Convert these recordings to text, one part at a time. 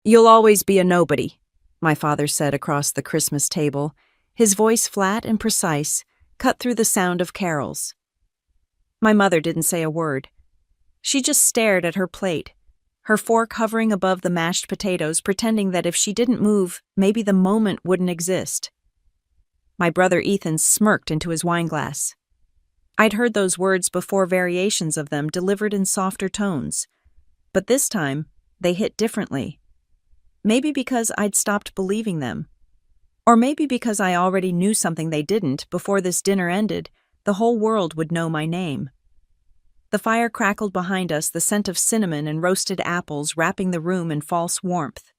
"You'll always be a nobody," my father said across the Christmas table, his voice flat and precise, cut through the sound of carols. My mother didn't say a word. She just stared at her plate, her fork hovering above the mashed potatoes, pretending that if she didn't move, maybe the moment wouldn't exist. My brother Ethan smirked into his wineglass. I'd heard those words before, variations of them delivered in softer tones. But this time, they hit differently. Maybe because I'd stopped believing them. Or maybe because I already knew something they didn't. Before this dinner ended, the whole world would know my name. The fire crackled behind us, the scent of cinnamon and roasted apples wrapping the room in false warmth.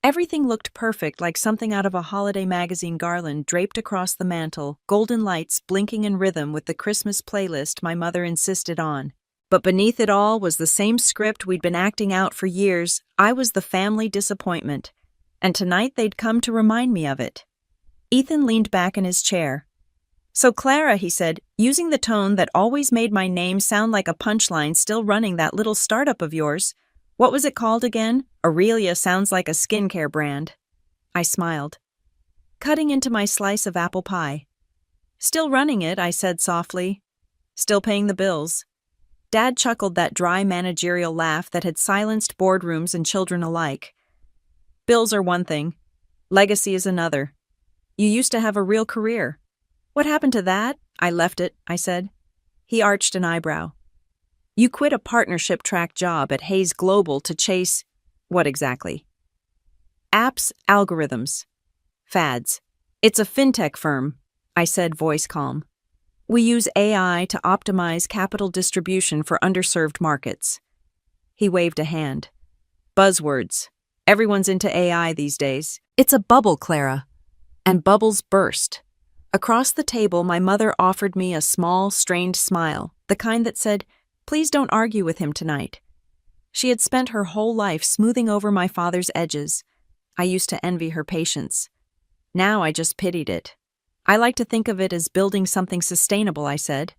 Everything looked perfect, like something out of a holiday magazine garland draped across the mantel, golden lights blinking in rhythm with the Christmas playlist my mother insisted on. But beneath it all was the same script we'd been acting out for years. I was the family disappointment, and tonight they'd come to remind me of it. Ethan leaned back in his chair. "So Clara," he said, using the tone that always made my name sound like a punchline, "still running that little startup of yours. What was it called again? Aurelia sounds like a skincare brand." I smiled, cutting into my slice of apple pie. "Still running it," I said softly. "Still paying the bills." Dad chuckled, that dry managerial laugh that had silenced boardrooms and children alike. "Bills are one thing. Legacy is another. You used to have a real career." "What happened to that?" "I left it," I said. He arched an eyebrow. "You quit a partnership track job at Hayes Global to chase—" "What exactly?" "Apps, algorithms, fads. It's a fintech firm," I said, voice calm. "We use AI to optimize capital distribution for underserved markets." He waved a hand. "Buzzwords. Everyone's into AI these days." "It's a bubble, Clara." And bubbles burst. Across the table, my mother offered me a small, strained smile, the kind that said, "Please don't argue with him tonight." She had spent her whole life smoothing over my father's edges. I used to envy her patience. Now I just pitied it. "I like to think of it as building something sustainable," I said.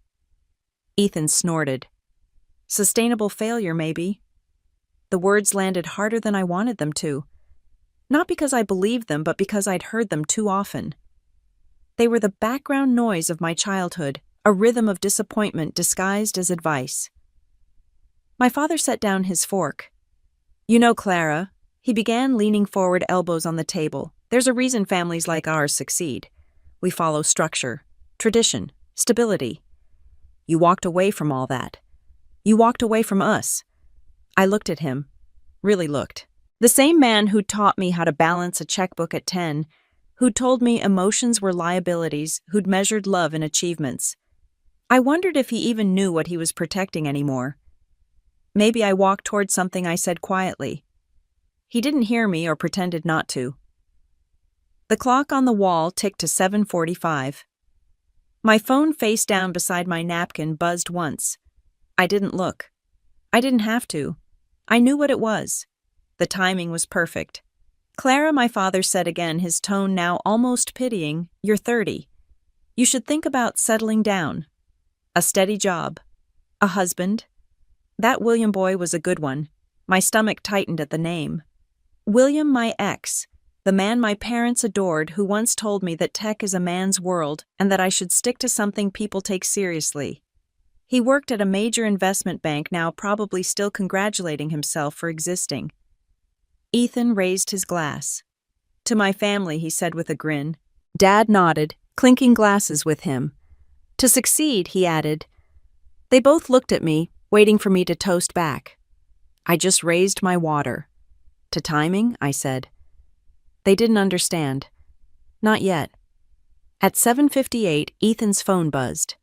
Ethan snorted. "Sustainable failure, maybe." The words landed harder than I wanted them to. Not because I believed them, but because I'd heard them too often. They were the background noise of my childhood, a rhythm of disappointment disguised as advice. My father set down his fork. "You know, Clara," he began, leaning forward, elbows on the table, "there's a reason families like ours succeed. We follow structure, tradition, stability. You walked away from all that. You walked away from us." I looked at him. Really looked. The same man who'd taught me how to balance a checkbook at 10, who'd told me emotions were liabilities, who'd measured love in achievements. I wondered if he even knew what he was protecting anymore. Maybe I walked toward something I said quietly. He didn't hear me or pretended not to. The clock on the wall ticked to 7:45. My phone face down beside my napkin buzzed once. I didn't look. I didn't have to. I knew what it was. The timing was perfect. "Clara," my father said again, his tone now almost pitying, "you're 30. You should think about settling down. A steady job. A husband." That William boy was a good one. My stomach tightened at the name. William, my ex, the man my parents adored, who once told me that tech is a man's world and that I should stick to something people take seriously. He worked at a major investment bank, now probably still congratulating himself for existing. Ethan raised his glass. "To my family," he said with a grin. Dad nodded, clinking glasses with him. "To succeed," he added. They both looked at me, waiting for me to toast back. I just raised my water. "To timing," I said. They didn't understand. Not yet. At 7:58, Ethan's phone buzzed.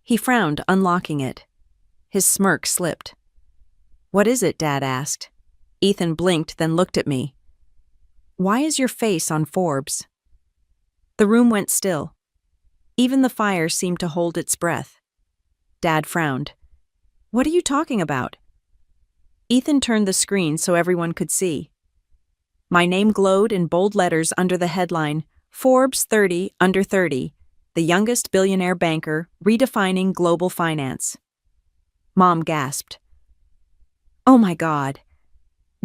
He frowned, unlocking it. His smirk slipped. "What is it?" Dad asked. Ethan blinked, then looked at me. "Why is your face on Forbes?" The room went still. Even the fire seemed to hold its breath. Dad frowned. "What are you talking about?" Ethan turned the screen so everyone could see. My name glowed in bold letters under the headline, "Forbes 30 Under 30, the youngest billionaire banker, redefining global finance." Mom gasped. "Oh my God."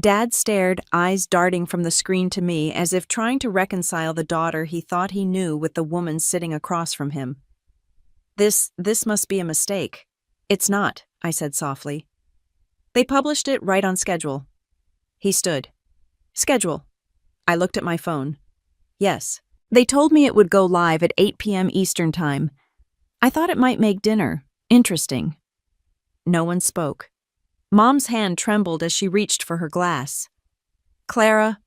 Dad stared, eyes darting from the screen to me as if trying to reconcile the daughter he thought he knew with the woman sitting across from him. This must be a mistake. It's not, I said softly. They published it right on schedule. He stood. Schedule. I looked at my phone. Yes. They told me it would go live at 8 p.m. Eastern Time. I thought it might make dinner interesting. No one spoke. Mom's hand trembled as she reached for her glass. Clara,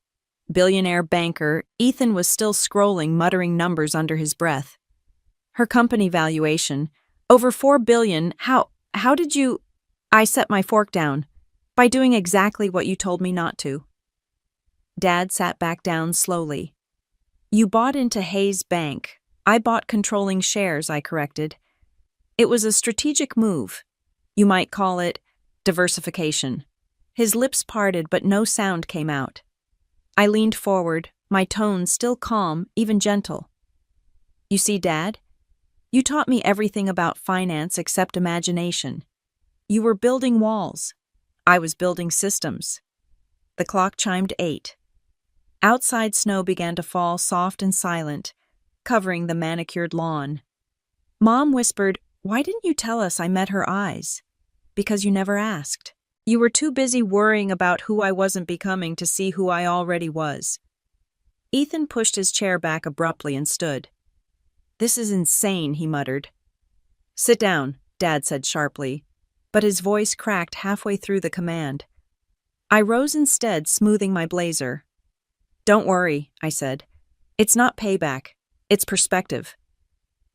billionaire banker, Ethan was still scrolling, muttering numbers under his breath. Her company valuation, over $4 billion. How did you... I set my fork down. By doing exactly what you told me not to. Dad sat back down slowly. You bought into Hayes Bank. I bought controlling shares, I corrected. It was a strategic move. You might call it diversification. His lips parted, but no sound came out. I leaned forward, my tone still calm, even gentle. You see, Dad? You taught me everything about finance except imagination. You were building walls. I was building systems. The clock chimed 8. Outside snow began to fall soft and silent, covering the manicured lawn. Mom whispered, "Why didn't you tell us I met her eyes?" Because you never asked. You were too busy worrying about who I wasn't becoming to see who I already was. Ethan pushed his chair back abruptly and stood. This is insane, he muttered. Sit down, Dad said sharply, but his voice cracked halfway through the command. I rose instead, smoothing my blazer. Don't worry, I said. It's not payback. It's perspective.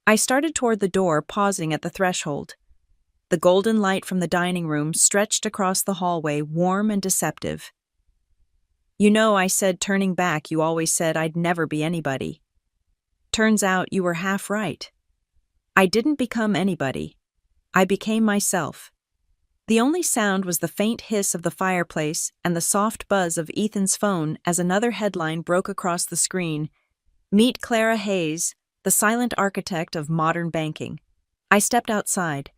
I started toward the door, pausing at the threshold. The golden light from the dining room stretched across the hallway, warm and deceptive. You know, I said, turning back, you always said I'd never be anybody. Turns out you were half right. I didn't become anybody. I became myself. The only sound was the faint hiss of the fireplace and the soft buzz of Ethan's phone as another headline broke across the screen. Meet Clara Hayes, the silent architect of modern banking. I stepped outside.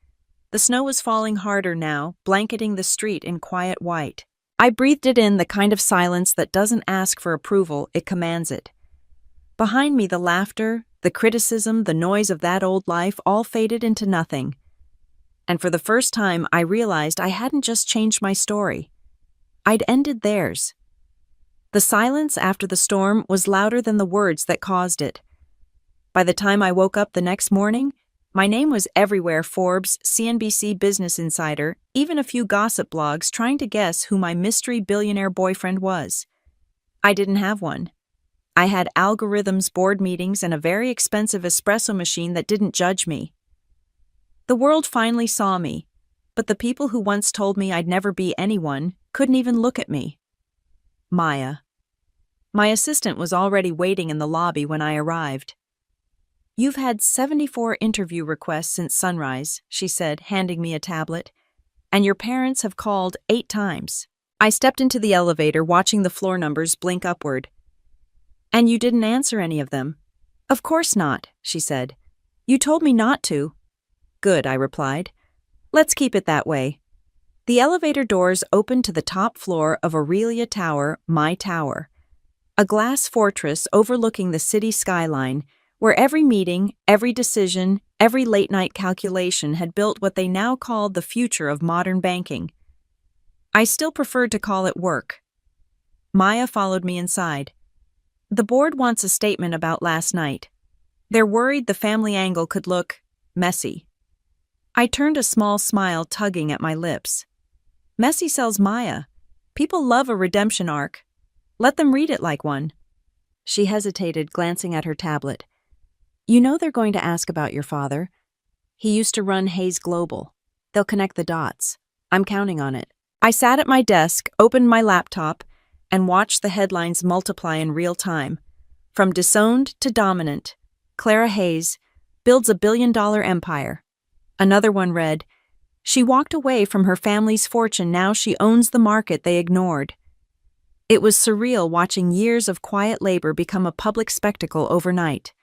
The snow was falling harder now, blanketing the street in quiet white. I breathed it in, the kind of silence that doesn't ask for approval, it commands it. Behind me, the laughter, the criticism, the noise of that old life all faded into nothing. And for the first time, I realized I hadn't just changed my story. I'd ended theirs. The silence after the storm was louder than the words that caused it. By the time I woke up the next morning, my name was everywhere: Forbes, CNBC, Business Insider, even a few gossip blogs trying to guess who my mystery billionaire boyfriend was. I didn't have one. I had algorithms, board meetings, and a very expensive espresso machine that didn't judge me. The world finally saw me, but the people who once told me I'd never be anyone couldn't even look at me. Maya. My assistant was already waiting in the lobby when I arrived. You've had 74 interview requests since sunrise, she said, handing me a tablet, and your parents have called 8 times. I stepped into the elevator, watching the floor numbers blink upward. And you didn't answer any of them. Of course not, she said. You told me not to. Good, I replied. Let's keep it that way. The elevator doors opened to the top floor of Aurelia Tower, my tower. A glass fortress overlooking the city skyline, where every meeting, every decision, every late-night calculation had built what they now called the future of modern banking. I still preferred to call it work. Maya followed me inside. The board wants a statement about last night. They're worried the family angle could look messy. I turned a small smile tugging at my lips. Messy sells Maya. People love a redemption arc. Let them read it like one. She hesitated, glancing at her tablet. You know they're going to ask about your father. He used to run Hayes Global. They'll connect the dots. I'm counting on it. I sat at my desk, opened my laptop, and watched the headlines multiply in real time. From disowned to dominant, Clara Hayes builds a billion-dollar empire. Another one read, she walked away from her family's fortune, now she owns the market they ignored. It was surreal watching years of quiet labor become a public spectacle overnight.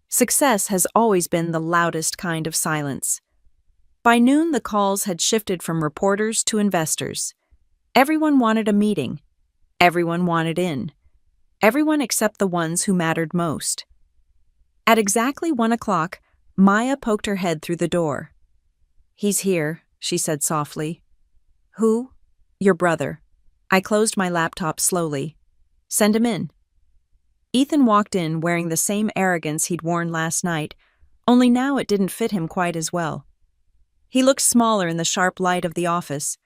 Success has always been the loudest kind of silence. By noon, the calls had shifted from reporters to investors. Everyone wanted a meeting. Everyone wanted in. Everyone except the ones who mattered most. At exactly 1 o'clock, Maya poked her head through the door. "He's here," she said softly. "Who?" "Your brother." I closed my laptop slowly. "Send him in." Ethan walked in wearing the same arrogance he'd worn last night, only now it didn't fit him quite as well. He looked smaller in the sharp light of the office.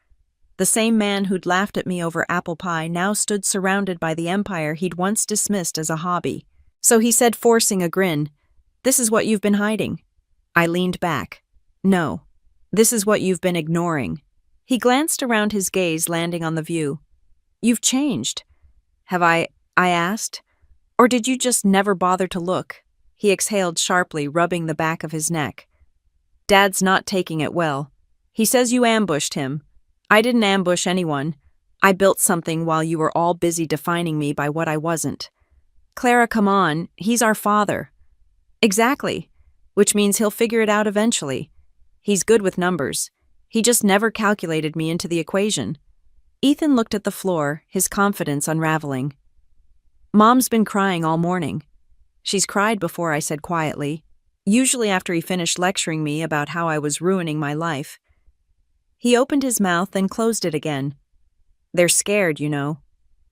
The same man who'd laughed at me over apple pie now stood surrounded by the empire he'd once dismissed as a hobby. So he said, forcing a grin, "This is what you've been hiding." I leaned back. "No, this is what you've been ignoring." He glanced around, his gaze landing on the view. "You've changed." "Have I asked? Or did you just never bother to look?" He exhaled sharply, rubbing the back of his neck. "Dad's not taking it well. He says you ambushed him. I didn't ambush anyone. I built something while you were all busy defining me by what I wasn't." "Clara, come on, he's our father." "Exactly, which means he'll figure it out eventually. He's good with numbers. He just never calculated me into the equation." Ethan looked at the floor, his confidence unraveling. "Mom's been crying all morning." "She's cried before," I said quietly, usually after he finished lecturing me about how I was ruining my life. He opened his mouth, then closed it again. "They're scared, you know."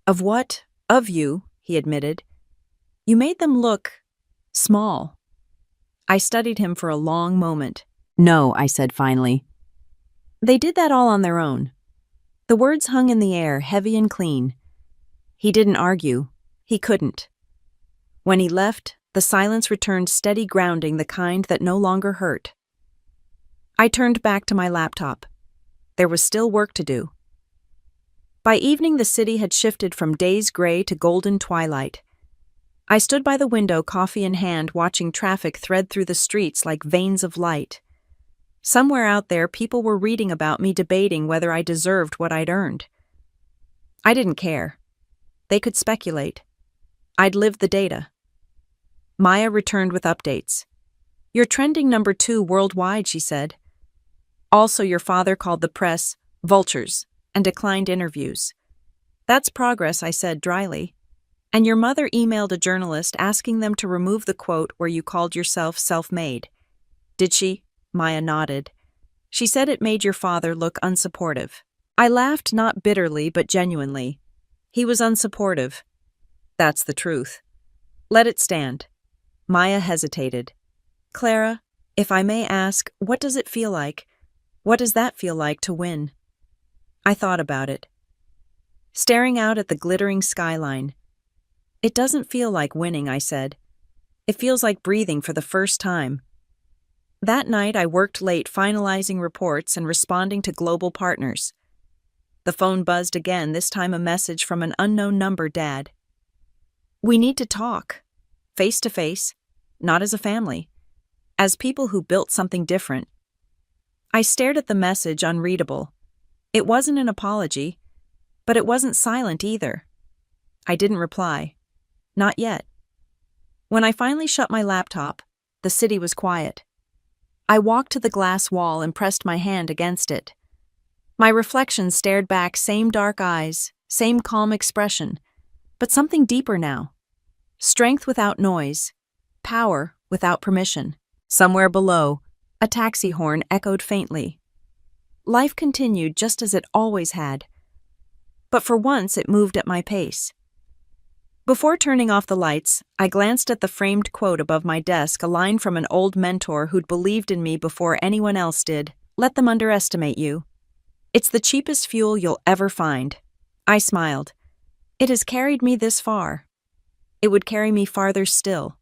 "Of what?" "Of you," he admitted. "You made them look small." I studied him for a long moment. "No," I said finally. "They did that all on their own." The words hung in the air, heavy and clean. He didn't argue. He couldn't. When he left, the silence returned, steady grounding, the kind that no longer hurt. I turned back to my laptop. There was still work to do. By evening, the city had shifted from days gray to golden twilight. I stood by the window, coffee in hand, watching traffic thread through the streets like veins of light. Somewhere out there, people were reading about me, debating whether I deserved what I'd earned. I didn't care. They could speculate. I'd lived the data. Maya returned with updates. "You're trending #2 worldwide," she said. "Also, your father called the press vultures and declined interviews." "That's progress," I said dryly. "And your mother emailed a journalist asking them to remove the quote where you called yourself self-made." "Did she?" Maya nodded. "She said it made your father look unsupportive." I laughed, not bitterly but genuinely. He was unsupportive. That's the truth. Let it stand. Maya hesitated. "Clara, if I may ask, what does it feel like? What does that feel like to win?" I thought about it. Staring out at the glittering skyline. "It doesn't feel like winning," I said. "It feels like breathing for the first time." That night, I worked late, finalizing reports and responding to global partners. The phone buzzed again, this time a message from an unknown number. "Dad. We need to talk. Face to face, not as a family. As people who built something different." I stared at the message, unreadable. It wasn't an apology, but it wasn't silent either. I didn't reply. Not yet. When I finally shut my laptop, the city was quiet. I walked to the glass wall and pressed my hand against it. My reflection stared back, same dark eyes, same calm expression, but something deeper now. Strength without noise, power without permission. Somewhere below, a taxi horn echoed faintly. Life continued just as it always had, but for once it moved at my pace. Before turning off the lights, I glanced at the framed quote above my desk, a line from an old mentor who'd believed in me before anyone else did. "Let them underestimate you. It's the cheapest fuel you'll ever find." I smiled. It has carried me this far. It would carry me farther still.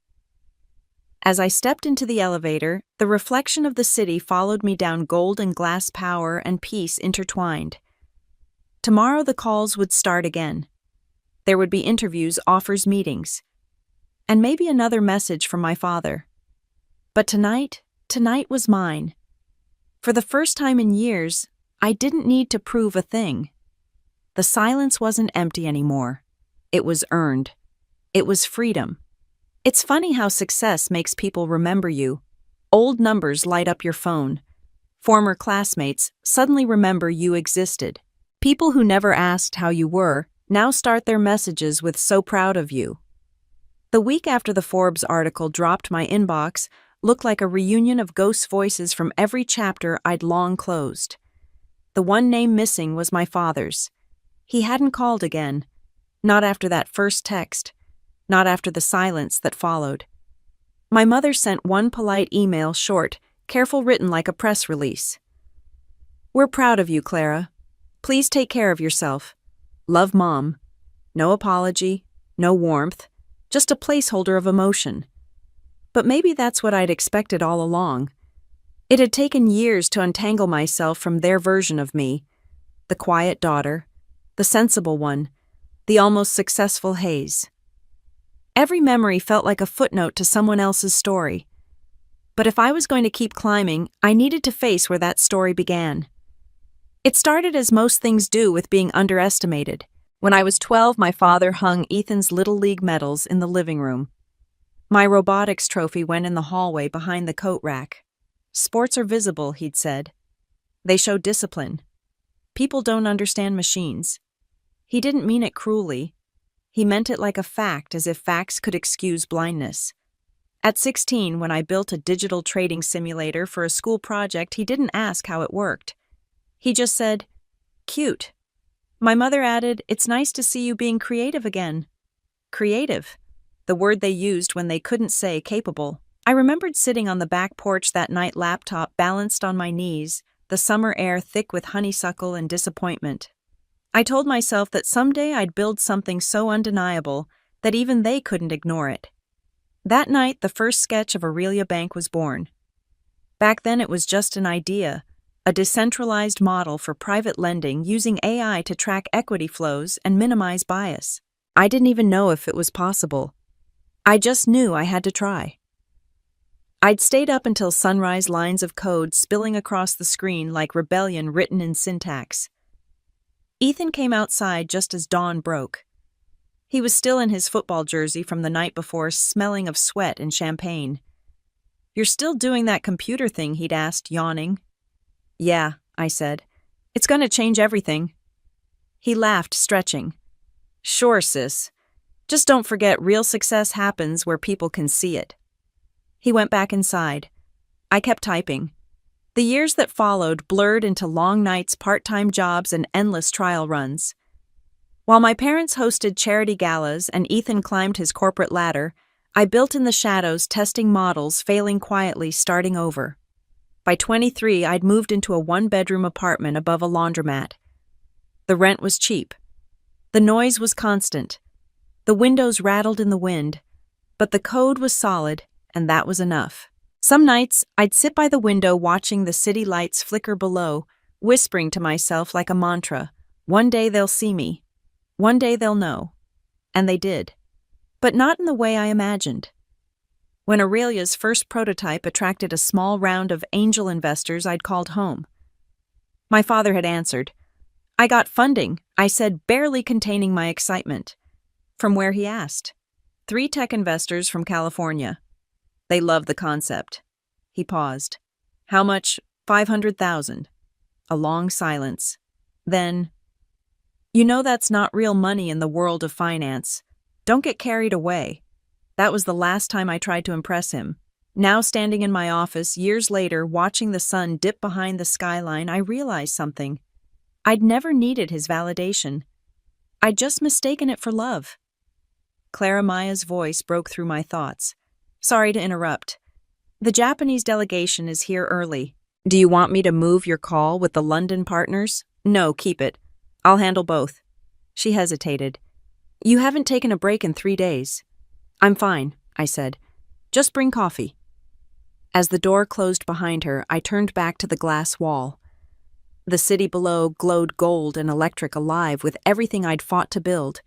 As I stepped into the elevator, the reflection of the city followed me down, gold and glass, power and peace intertwined. Tomorrow the calls would start again. There would be interviews, offers, meetings, and maybe another message from my father. But tonight was mine. For the first time in years, I didn't need to prove a thing. The silence wasn't empty anymore. It was earned. It was freedom. It's funny how success makes people remember you. Old numbers light up your phone. Former classmates suddenly remember you existed. People who never asked how you were now start their messages with "so proud of you." The week after the Forbes article dropped, my inbox looked like a reunion of ghost voices from every chapter I'd long closed. The one name missing was my father's. He hadn't called again. Not after that first text. Not after the silence that followed. My mother sent one polite email, short, careful, written like a press release. "We're proud of you, Clara. Please take care of yourself. Love, Mom." No apology, no warmth, just a placeholder of emotion. But maybe that's what I'd expected all along. It had taken years to untangle myself from their version of me, the quiet daughter, the sensible one, the almost successful Hayes. Every memory felt like a footnote to someone else's story. But if I was going to keep climbing, I needed to face where that story began. It started as most things do, with being underestimated. When I was 12, my father hung Ethan's Little League medals in the living room. My robotics trophy went in the hallway behind the coat rack. "Sports are visible," he'd said. "They show discipline. People don't understand machines." He didn't mean it cruelly. He meant it like a fact, as if facts could excuse blindness. At 16, when I built a digital trading simulator for a school project, he didn't ask how it worked. He just said, "Cute." My mother added, "It's nice to see you being creative again." Creative, the word they used when they couldn't say capable. I remembered sitting on the back porch that night, laptop balanced on my knees, the summer air thick with honeysuckle and disappointment. I told myself that someday I'd build something so undeniable that even they couldn't ignore it. That night, the first sketch of Aurelia Bank was born. Back then, it was just an idea, a decentralized model for private lending using AI to track equity flows and minimize bias. I didn't even know if it was possible. I just knew I had to try. I'd stayed up until sunrise, lines of code spilling across the screen like rebellion written in syntax. Ethan came outside just as dawn broke. He was still in his football jersey from the night before, smelling of sweat and champagne. "You're still doing that computer thing?" he'd asked, yawning. "Yeah," I said. "It's going to change everything." He laughed, stretching. "Sure, sis. Just don't forget, real success happens where people can see it." He went back inside. I kept typing. The years that followed blurred into long nights, part-time jobs, and endless trial runs. While my parents hosted charity galas and Ethan climbed his corporate ladder, I built in the shadows, testing models, failing quietly, starting over. By 23, I'd moved into a one-bedroom apartment above a laundromat. The rent was cheap. The noise was constant. The windows rattled in the wind. But the code was solid, and that was enough. Some nights, I'd sit by the window watching the city lights flicker below, whispering to myself like a mantra, "One day they'll see me. One day they'll know." And they did. But not in the way I imagined. When Aurelia's first prototype attracted a small round of angel investors, I'd called home. My father had answered. "I got funding," I said, barely containing my excitement. "From where?" he asked. 3 tech investors from California. They loved the concept." He paused. "How much?" 500,000. A long silence. Then, "You know that's not real money in the world of finance. Don't get carried away." That was the last time I tried to impress him. Now, standing in my office, years later, watching the sun dip behind the skyline, I realized something. I'd never needed his validation. I'd just mistaken it for love. Clara Maya's voice broke through my thoughts. "Sorry to interrupt. The Japanese delegation is here early. Do you want me to move your call with the London partners?" "No, keep it. I'll handle both." She hesitated. "You haven't taken a break in 3 days." "I'm fine," I said. "Just bring coffee." As the door closed behind her, I turned back to the glass wall. The city below glowed gold and electric, alive with everything I'd fought to build.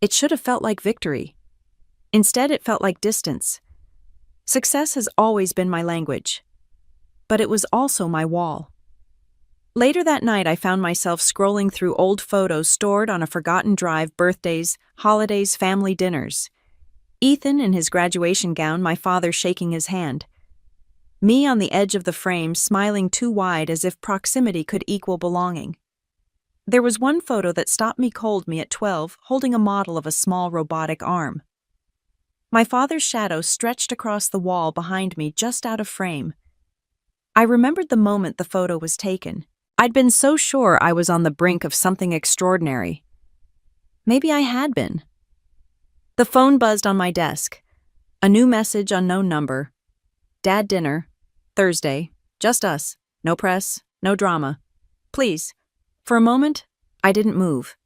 It should have felt like victory. Instead, it felt like distance. Success has always been my language. But it was also my wall. Later that night, I found myself scrolling through old photos stored on a forgotten drive, birthdays, holidays, family dinners. Ethan in his graduation gown, my father shaking his hand. Me on the edge of the frame, smiling too wide as if proximity could equal belonging. There was one photo that stopped me cold at 12, holding a model of a small robotic arm. My father's shadow stretched across the wall behind me just out of frame. I remembered the moment the photo was taken. I'd been so sure I was on the brink of something extraordinary. Maybe I had been. The phone buzzed on my desk. A new message, unknown number. Dad, dinner. Thursday. Just us. No press, no drama. Please. For a moment, I didn't move.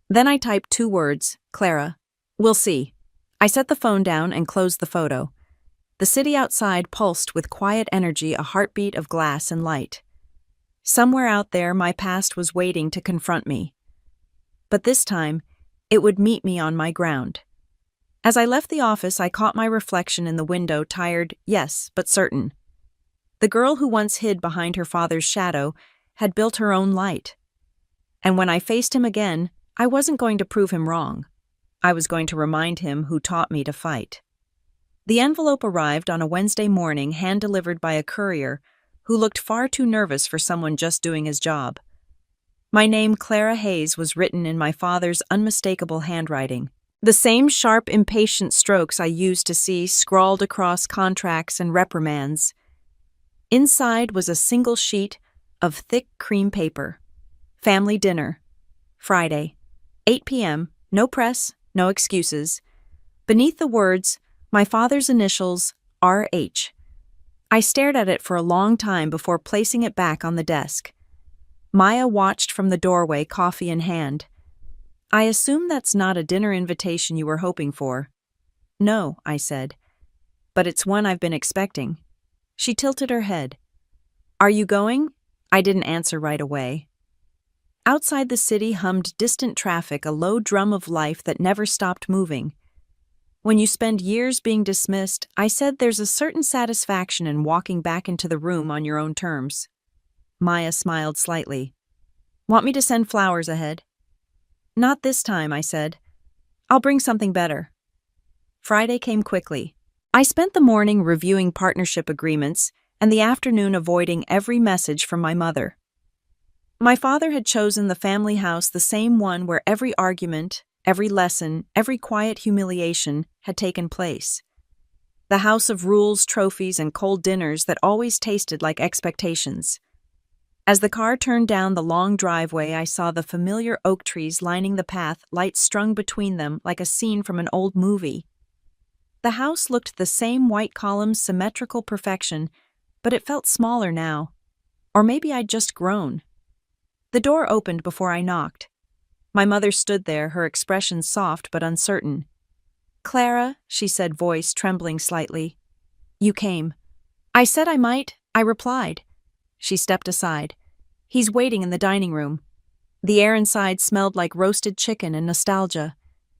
Then I typed 2 words, Clara. We'll see. I set the phone down and closed the photo. The city outside pulsed with quiet energy, a heartbeat of glass and light. Somewhere out there, my past was waiting to confront me. But this time, it would meet me on my ground. As I left the office, I caught my reflection in the window, tired, yes, but certain. The girl who once hid behind her father's shadow had built her own light. And when I faced him again, I wasn't going to prove him wrong. I was going to remind him who taught me to fight. The envelope arrived on a Wednesday morning, hand-delivered by a courier who looked far too nervous for someone just doing his job. My name, Clara Hayes, was written in my father's unmistakable handwriting. The same sharp, impatient strokes I used to see scrawled across contracts and reprimands. Inside was a single sheet of thick cream paper. Family dinner. Friday. 8 p.m. No press, no excuses. Beneath the words, my father's initials, R.H. I stared at it for a long time before placing it back on the desk. Maya watched from the doorway, coffee in hand. I assume that's not a dinner invitation you were hoping for. No, I said. But it's one I've been expecting. She tilted her head. Are you going? I didn't answer right away. Outside the city hummed distant traffic, a low drum of life that never stopped moving. When you spend years being dismissed, I said there's a certain satisfaction in walking back into the room on your own terms. Maya smiled slightly. Want me to send flowers ahead? Not this time, I said. I'll bring something better. Friday came quickly. I spent the morning reviewing partnership agreements and the afternoon avoiding every message from my mother. My father had chosen the family house, the same one where every argument, every lesson, every quiet humiliation had taken place. The house of rules, trophies, and cold dinners that always tasted like expectations. As the car turned down the long driveway, I saw the familiar oak trees lining the path, lights strung between them like a scene from an old movie. The house looked the same, white columns, symmetrical perfection, but it felt smaller now. Or maybe I'd just grown. The door opened before I knocked. My mother stood there, her expression soft but uncertain. Clara, she said, voice trembling slightly. You came. I said I might, I replied. She stepped aside. He's waiting in the dining room. The air inside smelled like roasted chicken and nostalgia.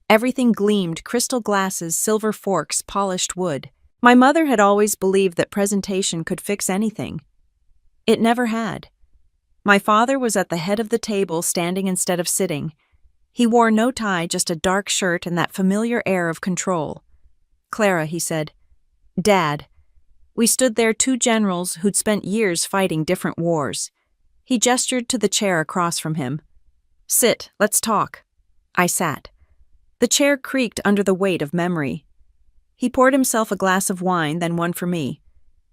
Everything gleamed, crystal glasses, silver forks, polished wood. My mother had always believed that presentation could fix anything. It never had. My father was at the head of the table, standing instead of sitting. He wore no tie, just a dark shirt and that familiar air of control. Clara, he said. Dad. We stood there, 2 generals who'd spent years fighting different wars. He gestured to the chair across from him. Sit, let's talk. I sat. The chair creaked under the weight of memory. He poured himself a glass of wine, then one for me.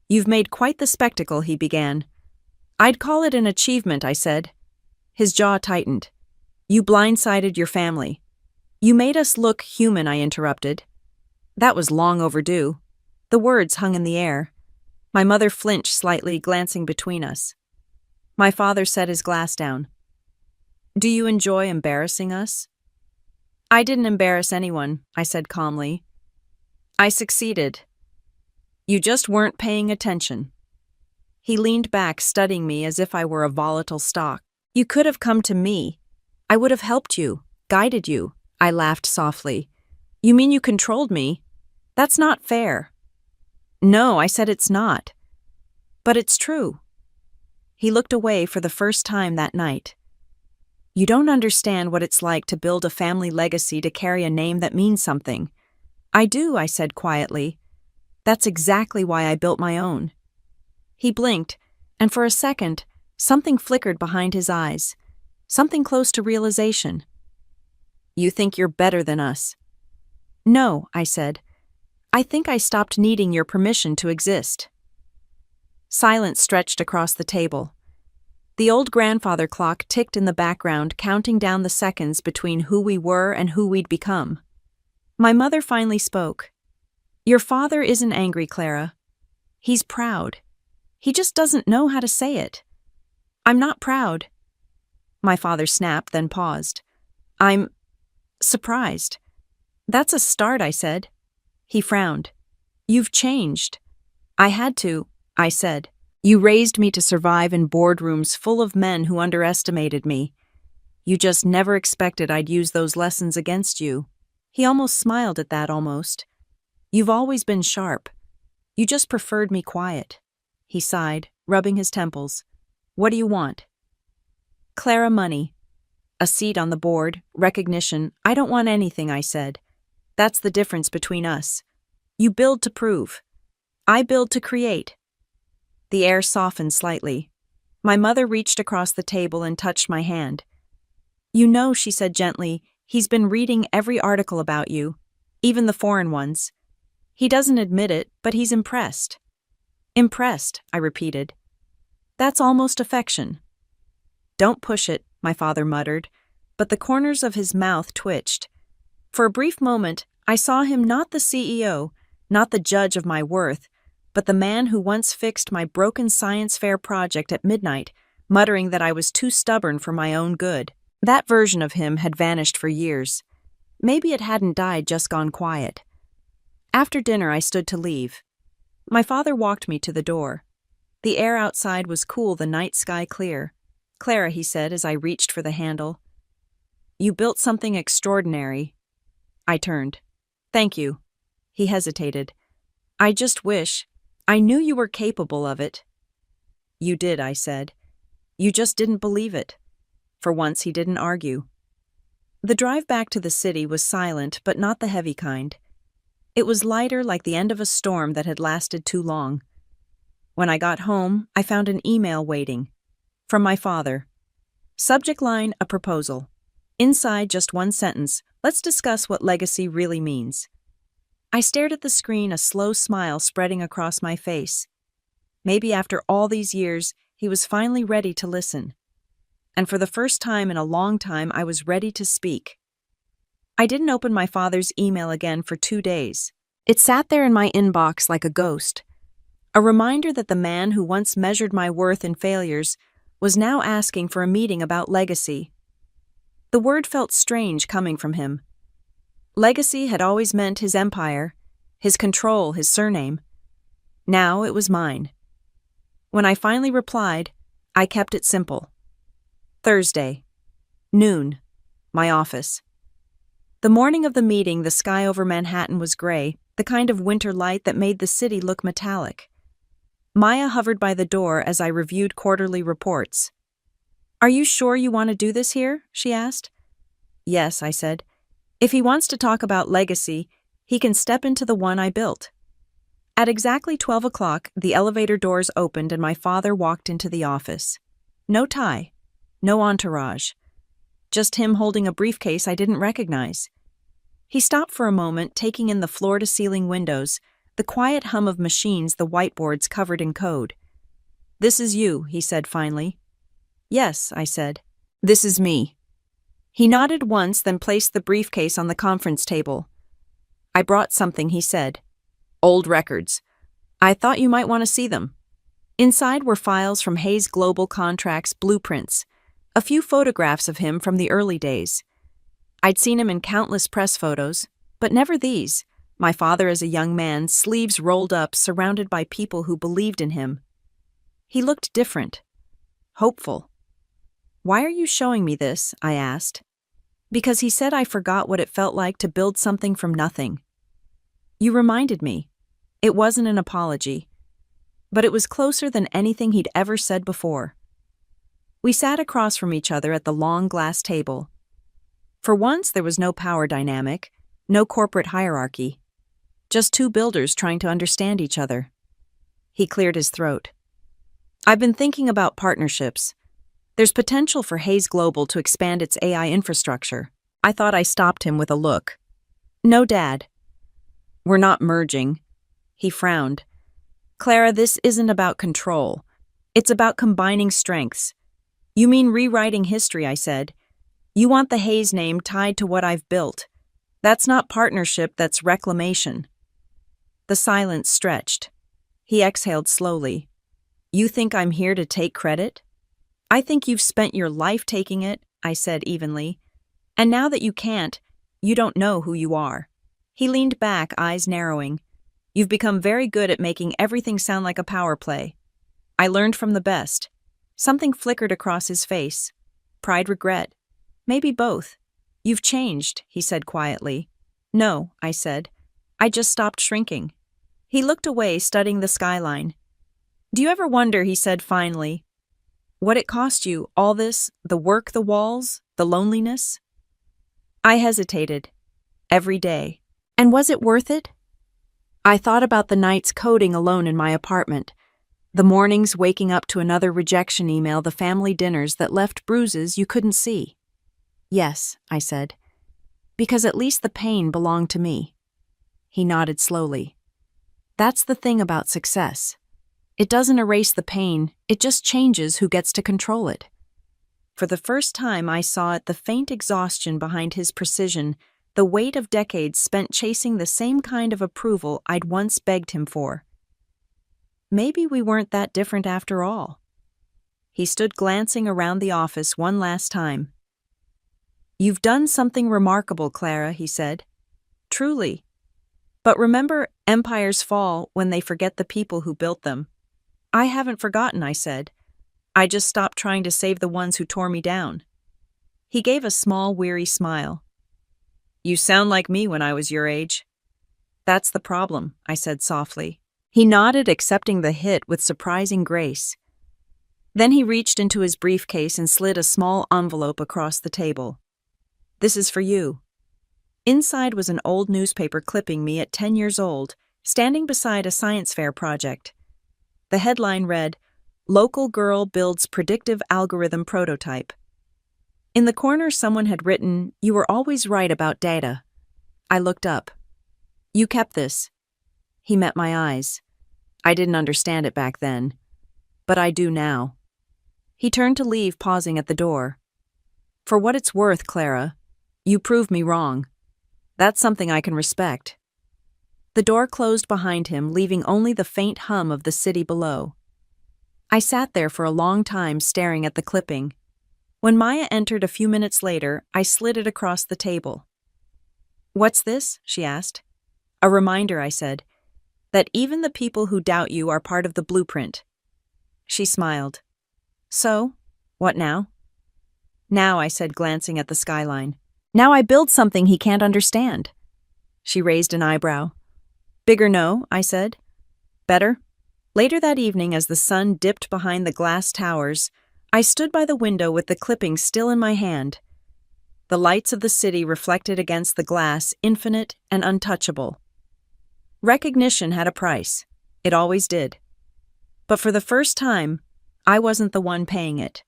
You've made quite the spectacle, he began. I'd call it an achievement, I said. His jaw tightened. You blindsided your family. You made us look human, I interrupted. That was long overdue. The words hung in the air. My mother flinched slightly, glancing between us. My father set his glass down. Do you enjoy embarrassing us? I didn't embarrass anyone, I said calmly. I succeeded. You just weren't paying attention. He leaned back, studying me as if I were a volatile stock. You could have come to me. I would have helped you, guided you. I laughed softly. You mean you controlled me? That's not fair. No, I said it's not. But it's true. He looked away for the first time that night. You don't understand what it's like to build a family legacy, to carry a name that means something. I do, I said quietly. That's exactly why I built my own. He blinked, and for a second, something flickered behind his eyes. something close to realization. You think you're better than us. No, I said. I think I stopped needing your permission to exist. Silence stretched across the table. The old grandfather clock ticked in the background, counting down the seconds between who we were and who we'd become. My mother finally spoke. Your father isn't angry, Clara. He's proud. He just doesn't know how to say it. I'm not proud. My father snapped, then paused. I'm surprised. That's a start, I said. He frowned. You've changed. I had to, I said. You raised me to survive in boardrooms full of men who underestimated me. You just never expected I'd use those lessons against you. He almost smiled at that, almost. You've always been sharp. You just preferred me quiet. He sighed, rubbing his temples. What do you want? Clara, money. A seat on the board, recognition. I don't want anything, I said. That's the difference between us. You build to prove. I build to create. The air softened slightly. My mother reached across the table and touched my hand. You know, she said gently, he's been reading every article about you, even the foreign ones. He doesn't admit it, but he's impressed. Impressed, I repeated. That's almost affection. Don't push it, my father muttered, but the corners of his mouth twitched. For a brief moment, I saw him not the CEO, not the judge of my worth, but the man who once fixed my broken science fair project at midnight, muttering that I was too stubborn for my own good. That version of him had vanished for years. Maybe it hadn't died, just gone quiet. After dinner, I stood to leave. My father walked me to the door. The air outside was cool, the night sky clear. Clara, he said as I reached for the handle. You built something extraordinary. I turned. Thank you. He hesitated. I just wish. I knew you were capable of it. You did, I said. You just didn't believe it. For once, he didn't argue. The drive back to the city was silent, but not the heavy kind. It was lighter, like the end of a storm that had lasted too long. When I got home, I found an email waiting. From my father. Subject line, a proposal. Inside, just one sentence. Let's discuss what legacy really means. I stared at the screen, a slow smile spreading across my face. Maybe after all these years, he was finally ready to listen. And for the first time in a long time, I was ready to speak. I didn't open my father's email again for 2 days. It sat there in my inbox like a ghost. A reminder that the man who once measured my worth in failures was now asking for a meeting about legacy. The word felt strange coming from him. Legacy had always meant his empire, his control, his surname. Now it was mine. When I finally replied, I kept it simple. Thursday, noon, my office. The morning of the meeting, the sky over Manhattan was gray, the kind of winter light that made the city look metallic. Maya hovered by the door as I reviewed quarterly reports. Are you sure you want to do this here? She asked. Yes, I said. If he wants to talk about legacy, he can step into the one I built. At exactly 12 o'clock, the elevator doors opened and my father walked into the office. No tie, no entourage. Just him holding a briefcase I didn't recognize. He stopped for a moment, taking in the floor-to-ceiling windows, the quiet hum of machines, the whiteboards covered in code. This is you, he said finally. Yes, I said. This is me. He nodded once, then placed the briefcase on the conference table. I brought something, he said. Old records. I thought you might want to see them. Inside were files from Hayes Global Contracts, blueprints, a few photographs of him from the early days. I'd seen him in countless press photos, but never these. My father as a young man, sleeves rolled up, surrounded by people who believed in him. He looked different. Hopeful. Why are you showing me this? I asked. Because he said I forgot what it felt like to build something from nothing. You reminded me. It wasn't an apology, but it was closer than anything he'd ever said before. We sat across from each other at the long glass table. For once, there was no power dynamic, no corporate hierarchy. Just two builders trying to understand each other. He cleared his throat. I've been thinking about partnerships. There's potential for Hayes Global to expand its AI infrastructure. I thought I stopped him with a look. No, Dad. We're not merging. He frowned. Clara, this isn't about control. It's about combining strengths. You mean rewriting history, I said. You want the Hayes name tied to what I've built. That's not partnership, that's reclamation. The silence stretched. He exhaled slowly. You think I'm here to take credit? I think you've spent your life taking it, I said evenly. And now that you can't, you don't know who you are. He leaned back, eyes narrowing. You've become very good at making everything sound like a power play. I learned from the best. Something flickered across his face. Pride, regret. Maybe both. You've changed, he said quietly. No, I said. I just stopped shrinking. He looked away, studying the skyline. Do you ever wonder, he said finally, what it cost you, all this, the work, the walls, the loneliness? I hesitated. Every day. And was it worth it? I thought about the nights coding alone in my apartment, the mornings waking up to another rejection email, the family dinners that left bruises you couldn't see. Yes, I said, because at least the pain belonged to me. He nodded slowly. That's the thing about success. It doesn't erase the pain, it just changes who gets to control it. For the first time I saw it, the faint exhaustion behind his precision, the weight of decades spent chasing the same kind of approval I'd once begged him for. Maybe we weren't that different after all. He stood glancing around the office one last time. You've done something remarkable, Clara, he said. Truly. But remember, empires fall when they forget the people who built them. I haven't forgotten, I said. I just stopped trying to save the ones who tore me down. He gave a small, weary smile. You sound like me when I was your age. That's the problem, I said softly. He nodded, accepting the hit with surprising grace. Then he reached into his briefcase and slid a small envelope across the table. This is for you. Inside was an old newspaper clipping me at 10 years old, standing beside a science fair project. The headline read, Local Girl Builds Predictive Algorithm Prototype. In the corner, someone had written, You were always right about data. I looked up. You kept this. He met my eyes. I didn't understand it back then, but I do now. He turned to leave, pausing at the door. For what it's worth, Clara, you proved me wrong. That's something I can respect. The door closed behind him, leaving only the faint hum of the city below. I sat there for a long time, staring at the clipping. When Maya entered a few minutes later, I slid it across the table. What's this? She asked. A reminder, I said, that even the people who doubt you are part of the blueprint. She smiled. So, what now? Now, I said, glancing at the skyline. Now I build something he can't understand. She raised an eyebrow. Bigger no, I said. Better? Later that evening, as the sun dipped behind the glass towers, I stood by the window with the clipping still in my hand. The lights of the city reflected against the glass, infinite and untouchable. Recognition had a price. It always did. But for the first time, I wasn't the one paying it.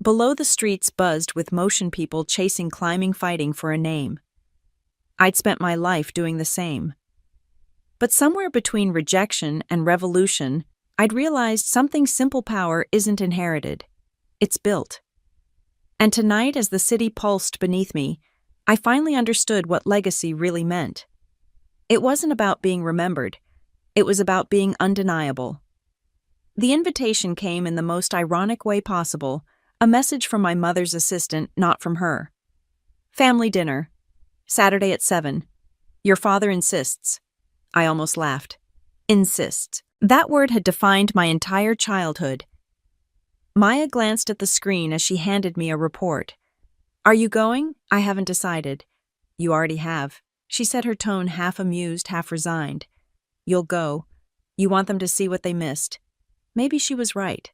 Below, the streets buzzed with motion people chasing, climbing, fighting for a name. I'd spent my life doing the same. But somewhere between rejection and revolution, I'd realized something simple: power isn't inherited. It's built. And tonight, as the city pulsed beneath me, I finally understood what legacy really meant. It wasn't about being remembered. It was about being undeniable. The invitation came in the most ironic way possible, a message from my mother's assistant, not from her. Family dinner. Saturday at 7. Your father insists. I almost laughed. Insists. That word had defined my entire childhood. Maya glanced at the screen as she handed me a report. Are you going? I haven't decided. You already have. She said, her tone half amused, half resigned. You'll go. You want them to see what they missed. Maybe she was right.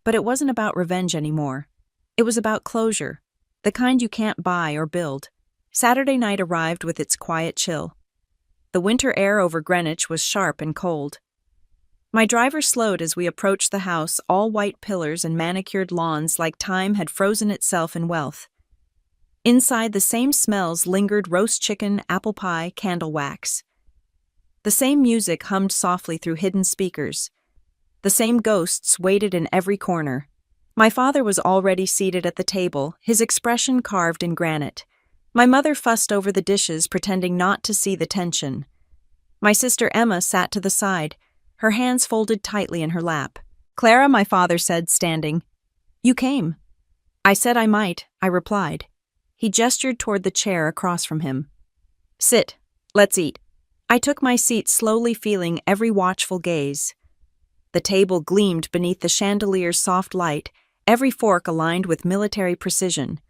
But it wasn't about revenge anymore. It was about closure, the kind you can't buy or build. Saturday night arrived with its quiet chill. The winter air over Greenwich was sharp and cold. My driver slowed as we approached the house, all white pillars and manicured lawns like time had frozen itself in wealth. Inside, the same smells lingered: roast chicken, apple pie, candle wax. The same music hummed softly through hidden speakers. The same ghosts waited in every corner. My father was already seated at the table, his expression carved in granite. My mother fussed over the dishes, pretending not to see the tension. My sister Emma sat to the side, her hands folded tightly in her lap. "Clara," my father said, standing. "You came." "I said I might," I replied. He gestured toward the chair across from him. "Sit. Let's eat." I took my seat, slowly feeling every watchful gaze. The table gleamed beneath the chandelier's soft light, every fork aligned with military precision.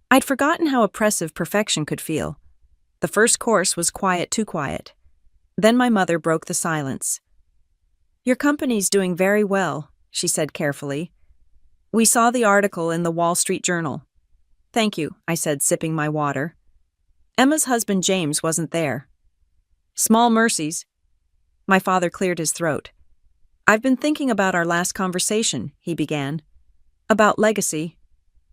I'd forgotten how oppressive perfection could feel. The first course was quiet, too quiet. Then my mother broke the silence. "Your company's doing very well," she said carefully. "We saw the article in the Wall Street Journal." "Thank you," I said, sipping my water. "Emma's husband James wasn't there." "Small mercies." My father cleared his throat. "I've been thinking about our last conversation," he began. "About legacy.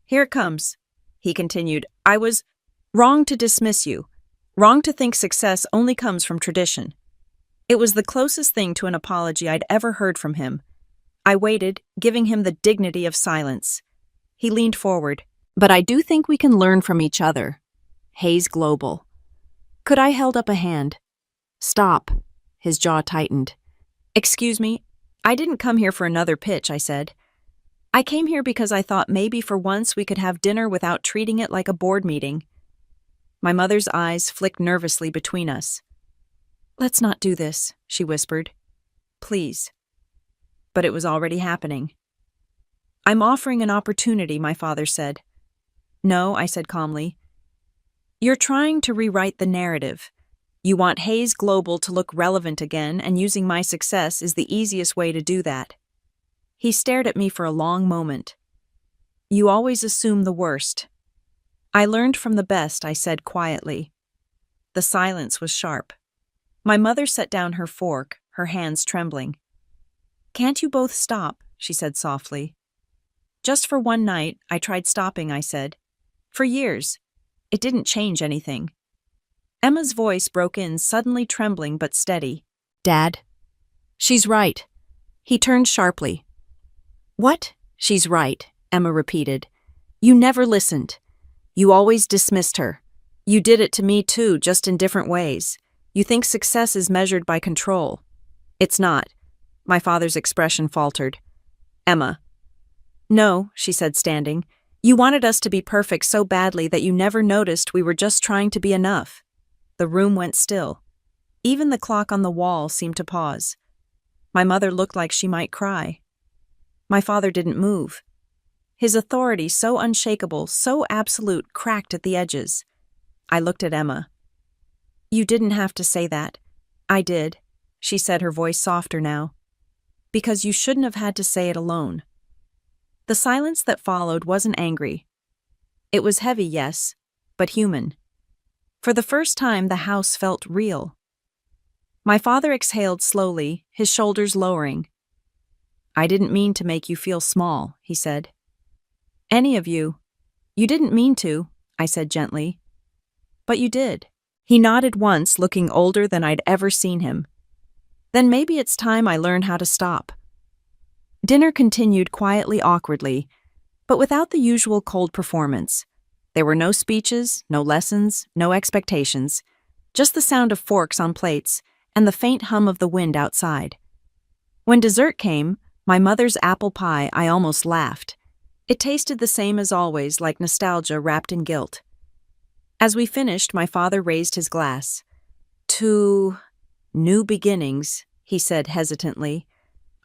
Here it comes," he continued. "I was wrong to dismiss you, wrong to think success only comes from tradition." It was the closest thing to an apology I'd ever heard from him. I waited, giving him the dignity of silence. He leaned forward. "But I do think we can learn from each other. Hayes Global." Could I held up a hand? "Stop." His jaw tightened. "Excuse me, I didn't come here for another pitch," I said. "I came here because I thought maybe for once we could have dinner without treating it like a board meeting." My mother's eyes flicked nervously between us. "Let's not do this," she whispered. "Please." But it was already happening. "I'm offering an opportunity," my father said. "No," I said calmly. "You're trying to rewrite the narrative. You want Hayes Global to look relevant again, and using my success is the easiest way to do that." He stared at me for a long moment. "You always assume the worst." "I learned from the best," I said quietly. The silence was sharp. My mother set down her fork, her hands trembling. "Can't you both stop?" she said softly. "Just for one night," I tried stopping, I said. "For years. It didn't change anything." Emma's voice broke in, suddenly trembling but steady. "Dad." "She's right." He turned sharply. "What?" "She's right," Emma repeated. "You never listened. You always dismissed her. You did it to me too, just in different ways. You think success is measured by control. It's not." My father's expression faltered. "Emma." "No," she said, standing. "You wanted us to be perfect so badly that you never noticed we were just trying to be enough." The room went still. Even the clock on the wall seemed to pause. My mother looked like she might cry. My father didn't move. His authority, so unshakable, so absolute, cracked at the edges. I looked at Emma. "You didn't have to say that." "I did," she said, her voice softer now. "Because you shouldn't have had to say it alone." The silence that followed wasn't angry. It was heavy, yes, but human. For the first time, the house felt real. My father exhaled slowly, his shoulders lowering. "I didn't mean to make you feel small," he said. "Any of you. You didn't mean to," I said gently. "But you did." He nodded once, looking older than I'd ever seen him. "Then maybe it's time I learn how to stop." Dinner continued quietly, awkwardly, but without the usual cold performance. There were no speeches, no lessons, no expectations, just the sound of forks on plates and the faint hum of the wind outside. When dessert came, my mother's apple pie, I almost laughed. It tasted the same as always, like nostalgia wrapped in guilt. As we finished, my father raised his glass. "To new beginnings," he said hesitantly.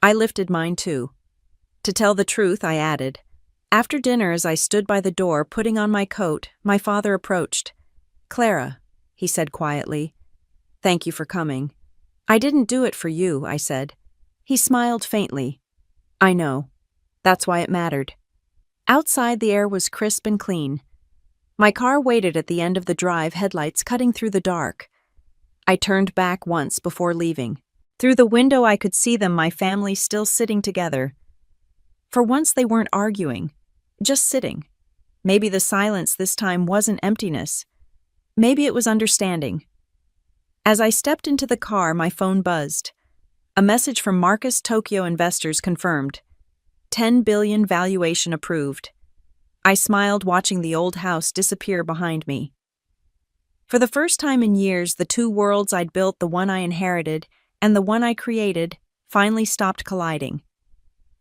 I lifted mine too. "To tell the truth," I added. After dinner, as I stood by the door putting on my coat, my father approached. "Clara," he said quietly. "Thank you for coming." "I didn't do it for you," I said. He smiled faintly. "I know. That's why it mattered." Outside, the air was crisp and clean. My car waited at the end of the drive, headlights cutting through the dark. I turned back once before leaving. Through the window, I could see them, my family still sitting together. For once, they weren't arguing, just sitting. Maybe the silence this time wasn't emptiness. Maybe it was understanding. As I stepped into the car, my phone buzzed. A message from Marcus Tokyo Investors confirmed. 10 billion valuation approved. I smiled, watching the old house disappear behind me. For the first time in years, the two worlds I'd built, the one I inherited and the one I created, finally stopped colliding.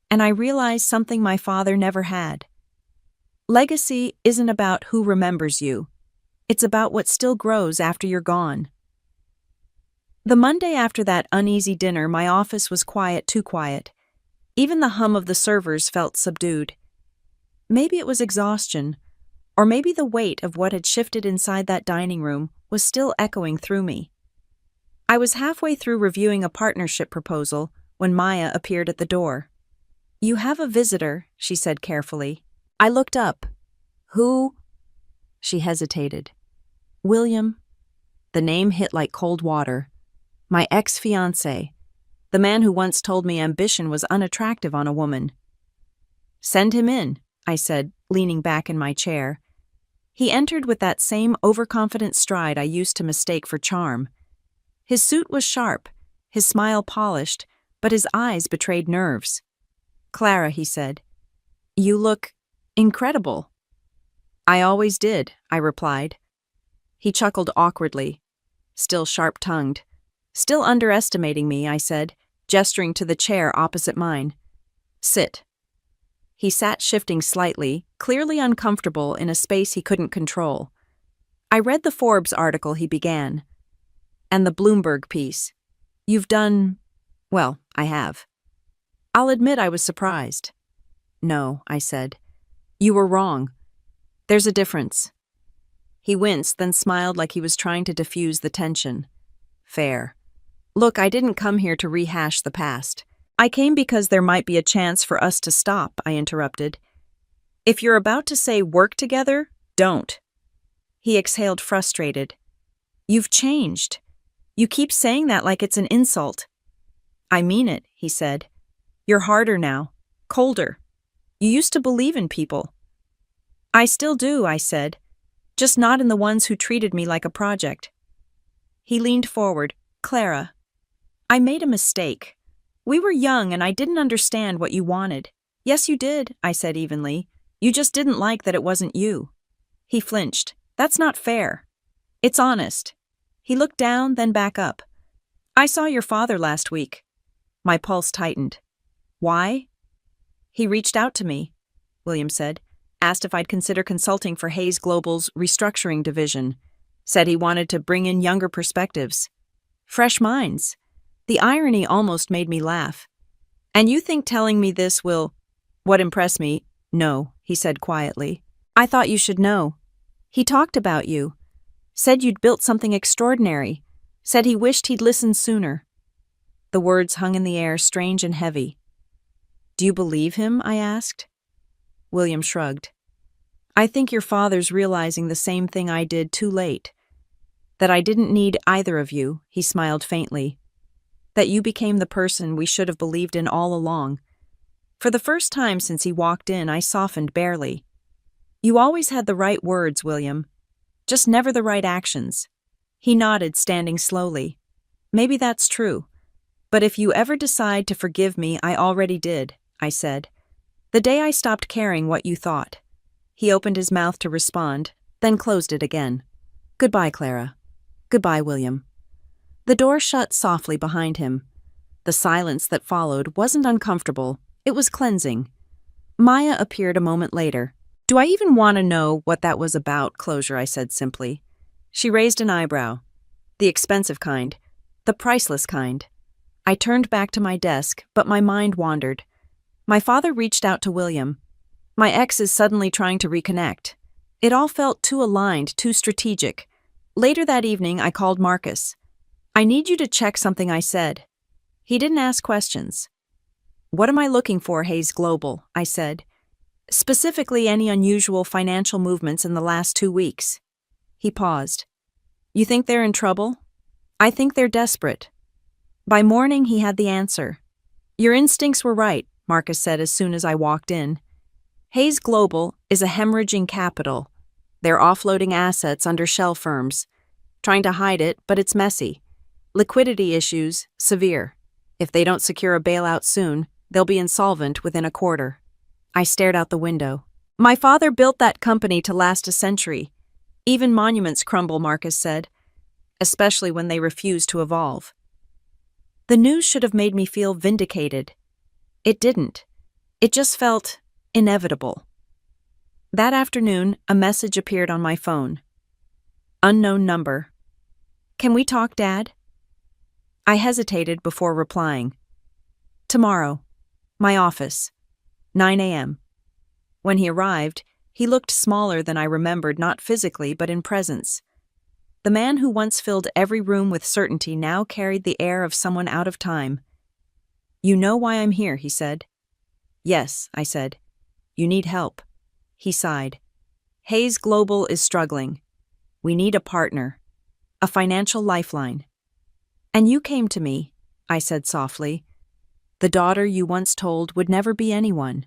And I realized something my father never had. Legacy isn't about who remembers you. It's about what still grows after you're gone. The Monday after that uneasy dinner, my office was quiet, too quiet. Even the hum of the servers felt subdued. Maybe it was exhaustion, or maybe the weight of what had shifted inside that dining room was still echoing through me. I was halfway through reviewing a partnership proposal when Maya appeared at the door. "You have a visitor," she said carefully. I looked up. "Who?" She hesitated. "William." The name hit like cold water. My ex-fiancé, the man who once told me ambition was unattractive on a woman. "Send him in," I said, leaning back in my chair. He entered with that same overconfident stride I used to mistake for charm. His suit was sharp, his smile polished, but his eyes betrayed nerves. "Clara," he said, "you look incredible." "I always did," I replied. He chuckled awkwardly, still sharp-tongued. "Still underestimating me," I said, gesturing to the chair opposite mine. "Sit." He sat, shifting slightly, clearly uncomfortable in a space he couldn't control. I read the Forbes article he began, and the Bloomberg piece. "You've done..." "Well, I have." I'll admit I was surprised. "No," I said. "You were wrong. There's a difference." He winced, then smiled like he was trying to diffuse the tension. "Fair. Look, I didn't come here to rehash the past. I came because there might be a chance for us to stop," I interrupted. "If you're about to say work together, don't." He exhaled, frustrated. "You've changed. You keep saying that like it's an insult." "I mean it," he said. "You're harder now, colder. You used to believe in people." "I still do," I said, "just not in the ones who treated me like a project." He leaned forward. "Clara, I made a mistake. We were young and I didn't understand what you wanted." "Yes, you did," I said evenly. "You just didn't like that it wasn't you." He flinched. "That's not fair." "It's honest." He looked down, then back up. "I saw your father last week." My pulse tightened. "Why?" "He reached out to me," William said. "Asked if I'd consider consulting for Hayes Global's restructuring division. Said he wanted to bring in younger perspectives. Fresh minds." The irony almost made me laugh. "And you think telling me this will..." "What impressed me?" "No," he said quietly. "I thought you should know. He talked about you. Said you'd built something extraordinary. Said he wished he'd listened sooner." The words hung in the air, strange and heavy. "Do you believe him?" I asked. William shrugged. "I think your father's realizing the same thing I did too late. That I didn't need either of you," he smiled faintly. "That you became the person we should have believed in all along." For the first time since he walked in, I softened barely. "You always had the right words, William. Just never the right actions." He nodded, standing slowly. "Maybe that's true. But if you ever decide to forgive me, I already did," I said. "The day I stopped caring what you thought." He opened his mouth to respond, then closed it again. "Goodbye, Clara." "Goodbye, William." The door shut softly behind him. The silence that followed wasn't uncomfortable, it was cleansing. Maya appeared a moment later. "Do I even want to know what that was about, closure?" I said simply. She raised an eyebrow. "The expensive kind. The priceless kind." I turned back to my desk, but my mind wandered. My father reached out to William. My ex is suddenly trying to reconnect. It all felt too aligned, too strategic. Later that evening, I called Marcus. "I need you to check something I said." He didn't ask questions. "What am I looking for, Hayes Global?" I said. "Specifically, any unusual financial movements in the last 2 weeks." He paused. "You think they're in trouble?" "I think they're desperate." By morning, he had the answer. "Your instincts were right," Marcus said as soon as I walked in. "Hayes Global is a hemorrhaging capital. They're offloading assets under shell firms. Trying to hide it, but it's messy. Liquidity issues, severe. If they don't secure a bailout soon, they'll be insolvent within a quarter." I stared out the window. "My father built that company to last a century. Even monuments crumble," Marcus said, "especially when they refuse to evolve." The news should have made me feel vindicated. It didn't. It just felt inevitable. That afternoon, a message appeared on my phone. Unknown number. "Can we talk, Dad?" I hesitated before replying. "Tomorrow. My office. 9 a.m. When he arrived, he looked smaller than I remembered, not physically but in presence. The man who once filled every room with certainty now carried the air of someone out of time. "You know why I'm here," he said. "Yes," I said. "You need help." He sighed. "Hayes Global is struggling. We need a partner. A financial lifeline." "And you came to me," I said softly. "The daughter you once told would never be anyone."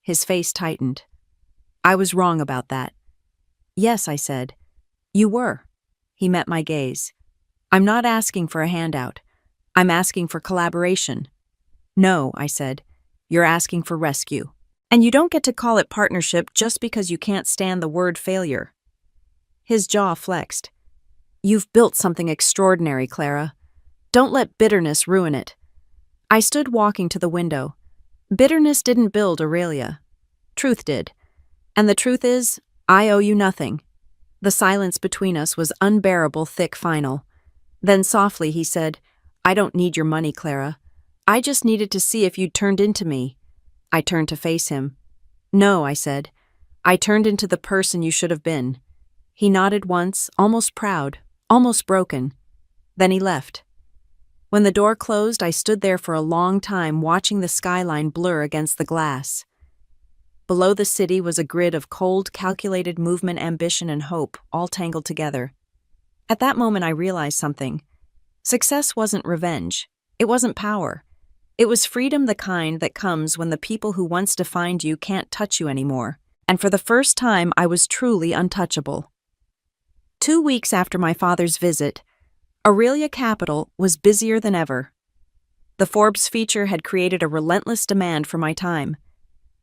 His face tightened. "I was wrong about that." "Yes," I said. "You were." He met my gaze. "I'm not asking for a handout. I'm asking for collaboration." "No," I said. "You're asking for rescue. And you don't get to call it partnership just because you can't stand the word failure." His jaw flexed. "You've built something extraordinary, Clara. Don't let bitterness ruin it." I stood walking to the window. Bitterness didn't build Aurelia. Truth did. And the truth is, I owe you nothing. The silence between us was unbearable thick final. Then softly he said, "I don't need your money, Clara. I just needed to see if you'd turned into me." I turned to face him. "No," I said. "I turned into the person you should have been." He nodded once, almost proud, almost broken. Then he left. When the door closed, I stood there for a long time watching the skyline blur against the glass. Below the city was a grid of cold, calculated movement, ambition, and hope, all tangled together. At that moment, I realized something. Success wasn't revenge. It wasn't power. It was freedom, the kind that comes when the people who once defined you can't touch you anymore. And for the first time, I was truly untouchable. 2 weeks after my father's visit, Aurelia Capital was busier than ever. The Forbes feature had created a relentless demand for my time.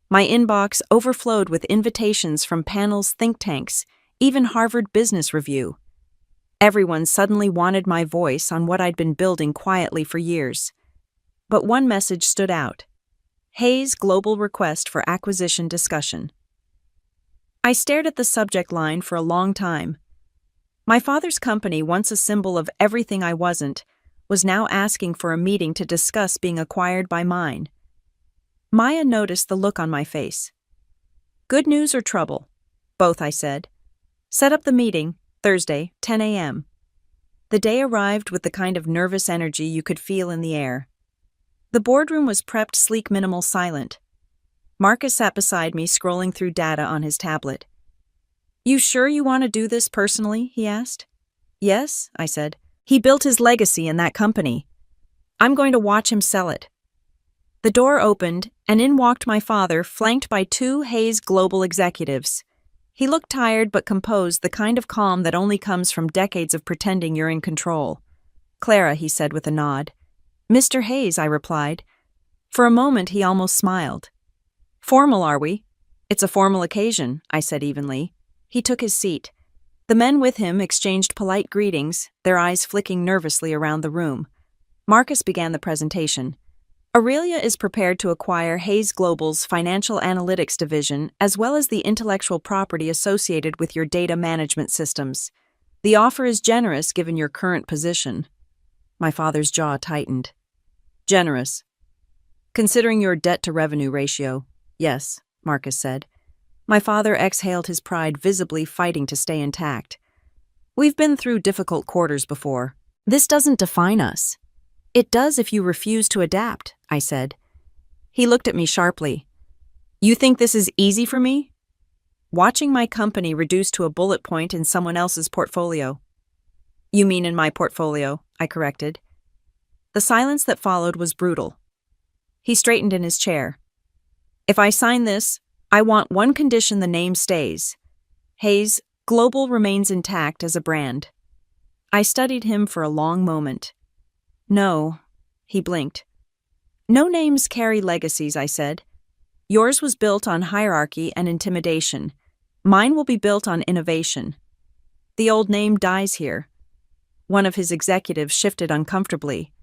My inbox overflowed with invitations from panels, think tanks, even Harvard Business Review. Everyone suddenly wanted my voice on what I'd been building quietly for years. But one message stood out. Hayes Global Request for Acquisition Discussion. I stared at the subject line for a long time. My father's company, once a symbol of everything I wasn't, was now asking for a meeting to discuss being acquired by mine. Maya noticed the look on my face. "Good news or trouble?" "Both," I said. "Set up the meeting, Thursday, 10 a.m. The day arrived with the kind of nervous energy you could feel in the air. The boardroom was prepped, sleek, minimal, silent. Marcus sat beside me, scrolling through data on his tablet. "You sure you want to do this personally?" he asked. "Yes," I said. "He built his legacy in that company. I'm going to watch him sell it." The door opened, and in walked my father, flanked by 2 Hayes Global executives. He looked tired but composed, the kind of calm that only comes from decades of pretending you're in control. "Clara," he said with a nod. "Mr. Hayes," I replied. For a moment he almost smiled. "Formal, are we?" "It's a formal occasion," I said evenly. He took his seat. The men with him exchanged polite greetings, their eyes flicking nervously around the room. Marcus began the presentation. "Aurelia is prepared to acquire Hayes Global's financial analytics division as well as the intellectual property associated with your data management systems. The offer is generous given your current position." My father's jaw tightened. "Generous. Considering your debt-to-revenue ratio, yes," Marcus said. My father exhaled, his pride visibly fighting to stay intact. "We've been through difficult quarters before. This doesn't define us." "It does if you refuse to adapt," I said. He looked at me sharply. "You think this is easy for me?" "Watching my company reduced to a bullet point in someone else's portfolio." "You mean in my portfolio," I corrected. The silence that followed was brutal. He straightened in his chair. If I sign this, I want one condition: the name stays. Hayes Global remains intact as a brand. I studied him for a long moment. No, he blinked. No names carry legacies, I said. Yours was built on hierarchy and intimidation. Mine will be built on innovation. The old name dies here. One of his executives shifted uncomfortably.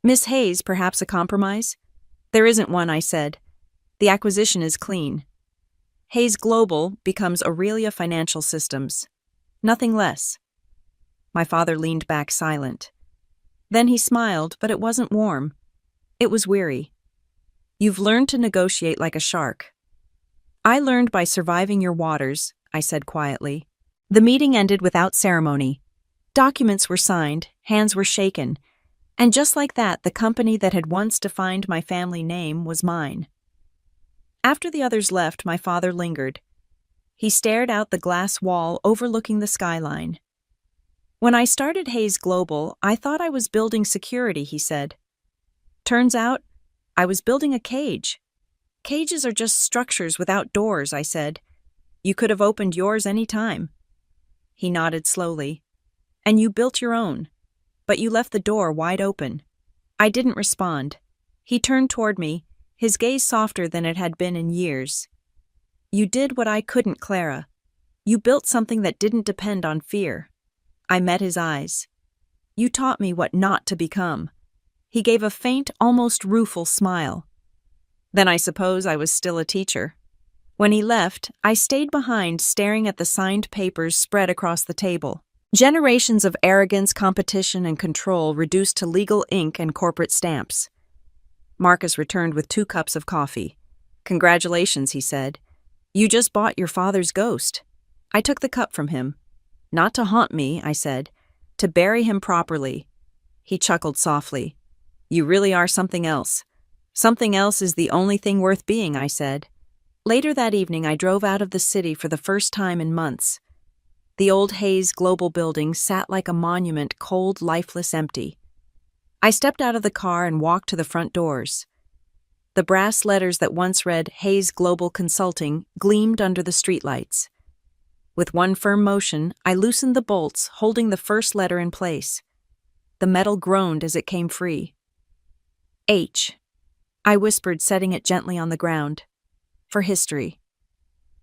Miss Hayes, perhaps a compromise? There isn't one, I said. The acquisition is clean. Hayes Global becomes Aurelia Financial Systems. Nothing less. My father leaned back silent. Then he smiled, but it wasn't warm. It was weary. You've learned to negotiate like a shark. I learned by surviving your waters, I said quietly. The meeting ended without ceremony. Documents were signed, hands were shaken, and just like that, the company that had once defined my family name was mine. After the others left, my father lingered. He stared out the glass wall overlooking the skyline. When I started Hayes Global, I thought I was building security, he said. Turns out, I was building a cage. Cages are just structures without doors, I said. You could have opened yours any time. He nodded slowly. And you built your own, but you left the door wide open. I didn't respond. He turned toward me, his gaze softer than it had been in years. You did what I couldn't, Clara. You built something that didn't depend on fear. I met his eyes. You taught me what not to become. He gave a faint, almost rueful smile. Then I suppose I was still a teacher. When he left, I stayed behind staring at the signed papers spread across the table. Generations of arrogance, competition, and control reduced to legal ink and corporate stamps. Marcus returned with 2 cups of coffee. Congratulations, he said. You just bought your father's ghost. I took the cup from him. Not to haunt me, I said. To bury him properly. He chuckled softly. You really are something else. Something else is the only thing worth being, I said. Later that evening, I drove out of the city for the first time in months. The old Hayes Global building sat like a monument, cold, lifeless, empty. I stepped out of the car and walked to the front doors. The brass letters that once read Hayes Global Consulting gleamed under the streetlights. With one firm motion, I loosened the bolts, holding the first letter in place. The metal groaned as it came free. H, I whispered, setting it gently on the ground. For history.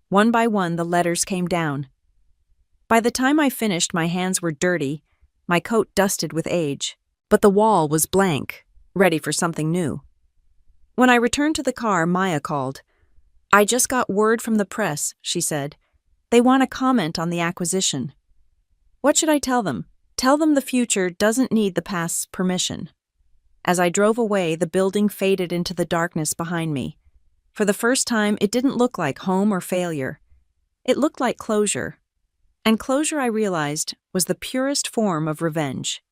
One by one, the letters came down. By the time I finished, my hands were dirty, my coat dusted with age, but the wall was blank, ready for something new. When I returned to the car, Maya called. I just got word from the press, she said. They want to comment on the acquisition. What should I tell them? Tell them the future doesn't need the past's permission. As I drove away, the building faded into the darkness behind me. For the first time, it didn't look like home or failure. It looked like closure. And closure, I realized, was the purest form of revenge.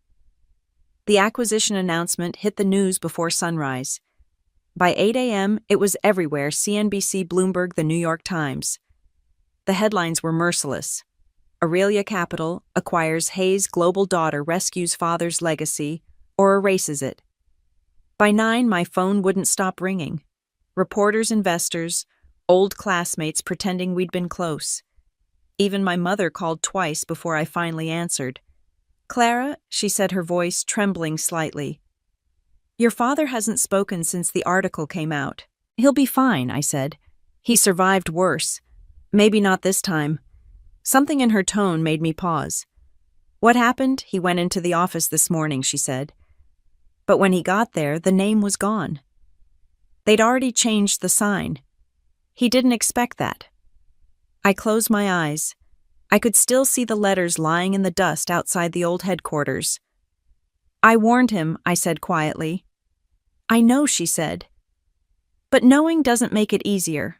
The acquisition announcement hit the news before sunrise. By 8 a.m., it was everywhere: CNBC, Bloomberg, the New York Times. The headlines were merciless. Aurelia Capital acquires Hayes Global, daughter rescues father's legacy or erases it. By 9, my phone wouldn't stop ringing. Reporters, investors, old classmates pretending we'd been close. Even my mother called twice before I finally answered. Clara, she said, her voice trembling slightly. Your father hasn't spoken since the article came out. He'll be fine, I said. He survived worse. Maybe not this time. Something in her tone made me pause. What happened? He went into the office this morning, she said. But when he got there, the name was gone. They'd already changed the sign. He didn't expect that. I closed my eyes. I could still see the letters lying in the dust outside the old headquarters. I warned him, I said quietly. I know, she said. But knowing doesn't make it easier.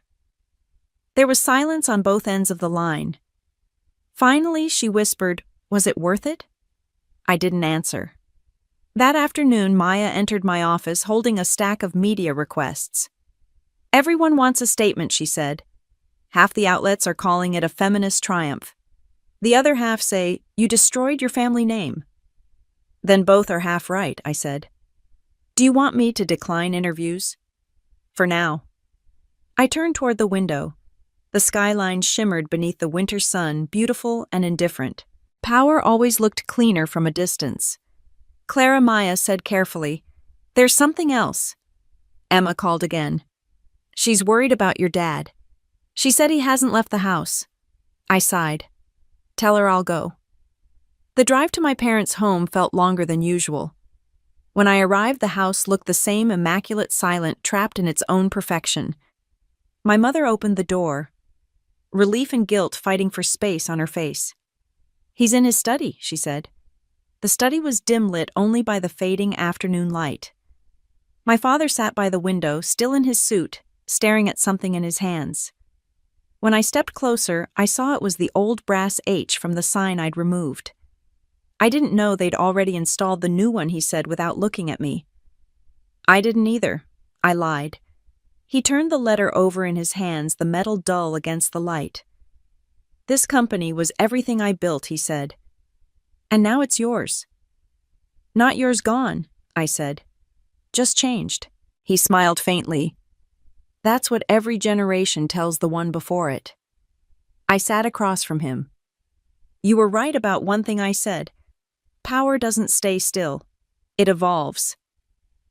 There was silence on both ends of the line. Finally, she whispered, was it worth it? I didn't answer. That afternoon, Maya entered my office holding a stack of media requests. Everyone wants a statement, she said. Half the outlets are calling it a feminist triumph. The other half say, you destroyed your family name. Then both are half right, I said. Do you want me to decline interviews? For now. I turned toward the window. The skyline shimmered beneath the winter sun, beautiful and indifferent. Power always looked cleaner from a distance. Clara Maya said carefully, "There's something else." Emma called again. "She's worried about your dad. She said he hasn't left the house." I sighed. "Tell her I'll go." The drive to my parents' home felt longer than usual. When I arrived, the house looked the same, immaculate, silent, trapped in its own perfection. My mother opened the door, relief and guilt fighting for space on her face. "He's in his study," she said. The study was dim-lit only by the fading afternoon light. My father sat by the window, still in his suit, staring at something in his hands. When I stepped closer, I saw it was the old brass H from the sign I'd removed. I didn't know they'd already installed the new one, he said without looking at me. I didn't either. I lied. He turned the letter over in his hands, the metal dull against the light. "This company was everything I built," he said. "And now it's yours." "Not yours gone," I said. "Just changed." He smiled faintly. "That's what every generation tells the one before it." I sat across from him. "You were right about one thing I said. Power doesn't stay still. It evolves."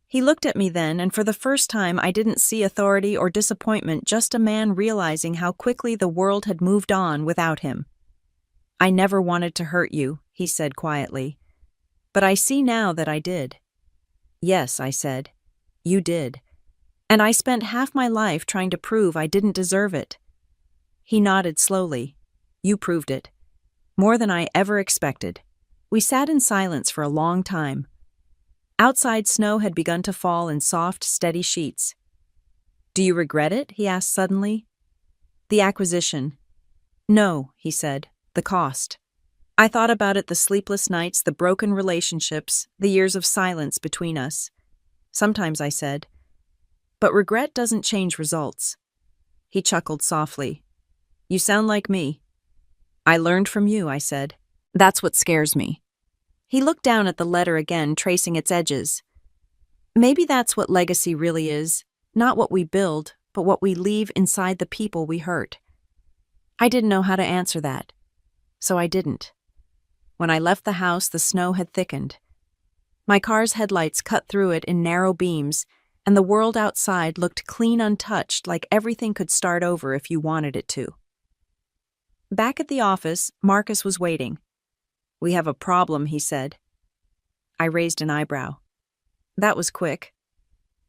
He looked at me then, and for the first time I didn't see authority or disappointment, just a man realizing how quickly the world had moved on without him. "I never wanted to hurt you," he said quietly. "But I see now that I did." "Yes," I said. "You did. And I spent half my life trying to prove I didn't deserve it." He nodded slowly. "You proved it. More than I ever expected." We sat in silence for a long time. Outside, snow had begun to fall in soft, steady sheets. "Do you regret it?" he asked suddenly. "The acquisition." "No," he said. "The cost." I thought about it, the sleepless nights, the broken relationships, the years of silence between us. Sometimes I said, "But regret doesn't change results." He chuckled softly. "You sound like me." "I learned from you," I said. "That's what scares me." He looked down at the letter again, tracing its edges. "Maybe that's what legacy really is, not what we build, but what we leave inside the people we hurt." I didn't know how to answer that, so I didn't. When I left the house, the snow had thickened. My car's headlights cut through it in narrow beams, and the world outside looked clean, untouched, like everything could start over if you wanted it to. Back at the office, Marcus was waiting. "We have a problem," he said. I raised an eyebrow. That was quick.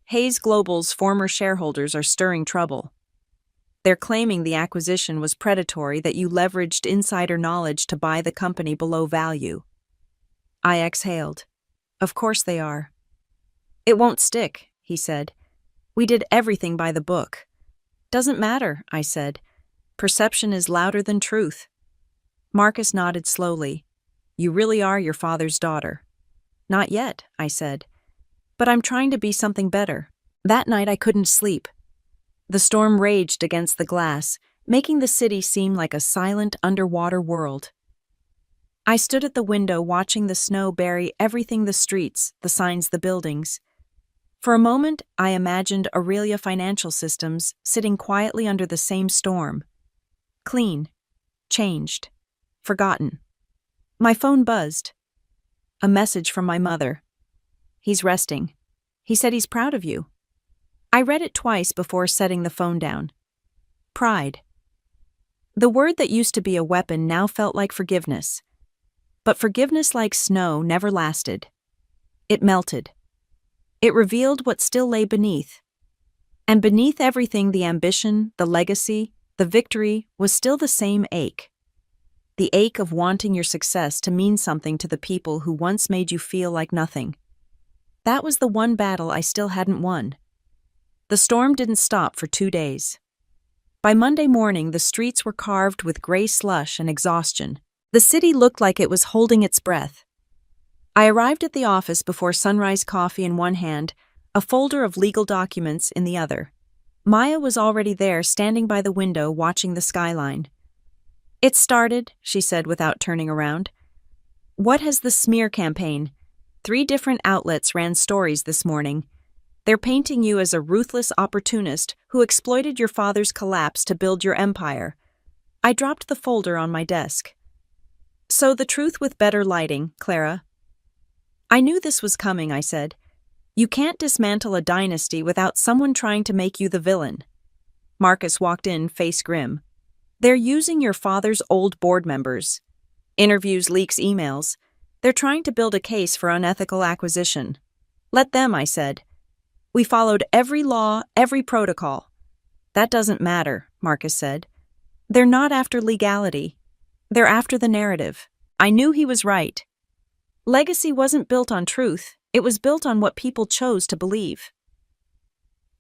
Hayes Global's former shareholders are stirring trouble. They're claiming the acquisition was predatory, that you leveraged insider knowledge to buy the company below value. I exhaled. Of course they are. "It won't stick," he said. "We did everything by the book." "Doesn't matter," I said. "Perception is louder than truth." Marcus nodded slowly. "You really are your father's daughter." "Not yet," I said. "But I'm trying to be something better." That night I couldn't sleep. The storm raged against the glass, making the city seem like a silent underwater world. I stood at the window watching the snow bury everything, the streets, the signs, the buildings. For a moment, I imagined Aurelia Financial Systems sitting quietly under the same storm. Clean, changed, forgotten. My phone buzzed. A message from my mother. "He's resting. He said he's proud of you." I read it twice before setting the phone down. Pride. The word that used to be a weapon now felt like forgiveness. But forgiveness, like snow, never lasted. It melted. It revealed what still lay beneath. And beneath everything, the ambition, the legacy, the victory, was still the same ache. The ache of wanting your success to mean something to the people who once made you feel like nothing. That was the one battle I still hadn't won. The storm didn't stop for 2 days. By Monday morning, the streets were carved with gray slush and exhaustion. The city looked like it was holding its breath. I arrived at the office before sunrise, coffee in one hand, a folder of legal documents in the other. Maya was already there, standing by the window, watching the skyline. "It started," she said without turning around. "What has the smear campaign? 3 different outlets ran stories this morning. They're painting you as a ruthless opportunist who exploited your father's collapse to build your empire. I dropped the folder on my desk. So the truth with better lighting, Clara. I knew this was coming, I said. You can't dismantle a dynasty without someone trying to make you the villain. Marcus walked in, face grim. They're using your father's old board members. Interviews, leaks, emails. They're trying to build a case for unethical acquisition. Let them, I said. We followed every law, every protocol. That doesn't matter, Marcus said. They're not after legality. They're after the narrative. I knew he was right. Legacy wasn't built on truth. It was built on what people chose to believe.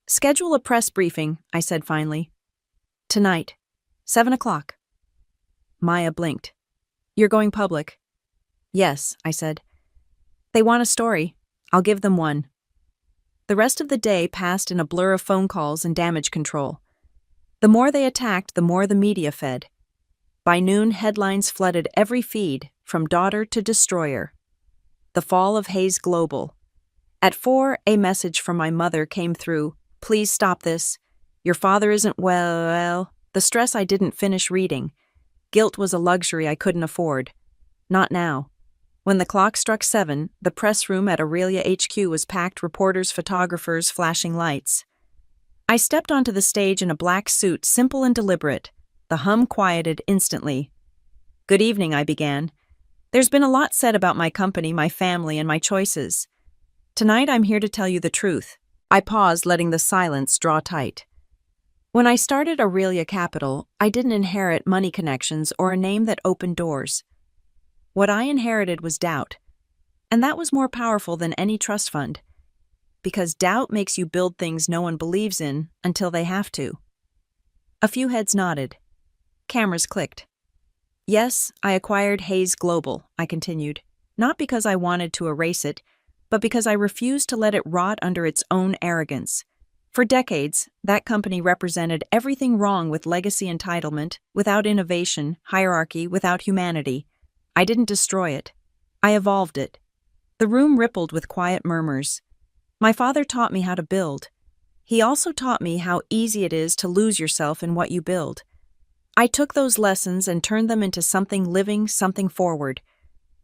Schedule a press briefing, I said finally. Tonight, 7 o'clock. Maya blinked. You're going public? Yes, I said. They want a story. I'll give them one. The rest of the day passed in a blur of phone calls and damage control. The more they attacked, the more the media fed. By noon, headlines flooded every feed, from daughter to destroyer. The fall of Hayes Global. At 4, a message from my mother came through. Please stop this. Your father isn't well. The stress I didn't finish reading. Guilt was a luxury I couldn't afford. Not now. When the clock struck 7, the press room at Aurelia HQ was packed, reporters, photographers, flashing lights. I stepped onto the stage in a black suit, simple and deliberate. The hum quieted instantly. Good evening, I began. There's been a lot said about my company, my family, and my choices. Tonight I'm here to tell you the truth. I paused, letting the silence draw tight. When I started Aurelia Capital, I didn't inherit money connections or a name that opened doors. What I inherited was doubt. And that was more powerful than any trust fund. Because doubt makes you build things no one believes in until they have to. A few heads nodded. Cameras clicked. Yes, I acquired Hayes Global, I continued, not because I wanted to erase it, but because I refused to let it rot under its own arrogance. For decades, that company represented everything wrong with legacy entitlement, without innovation, hierarchy, without humanity. I didn't destroy it. I evolved it. The room rippled with quiet murmurs. My father taught me how to build. He also taught me how easy it is to lose yourself in what you build. I took those lessons and turned them into something living, something forward.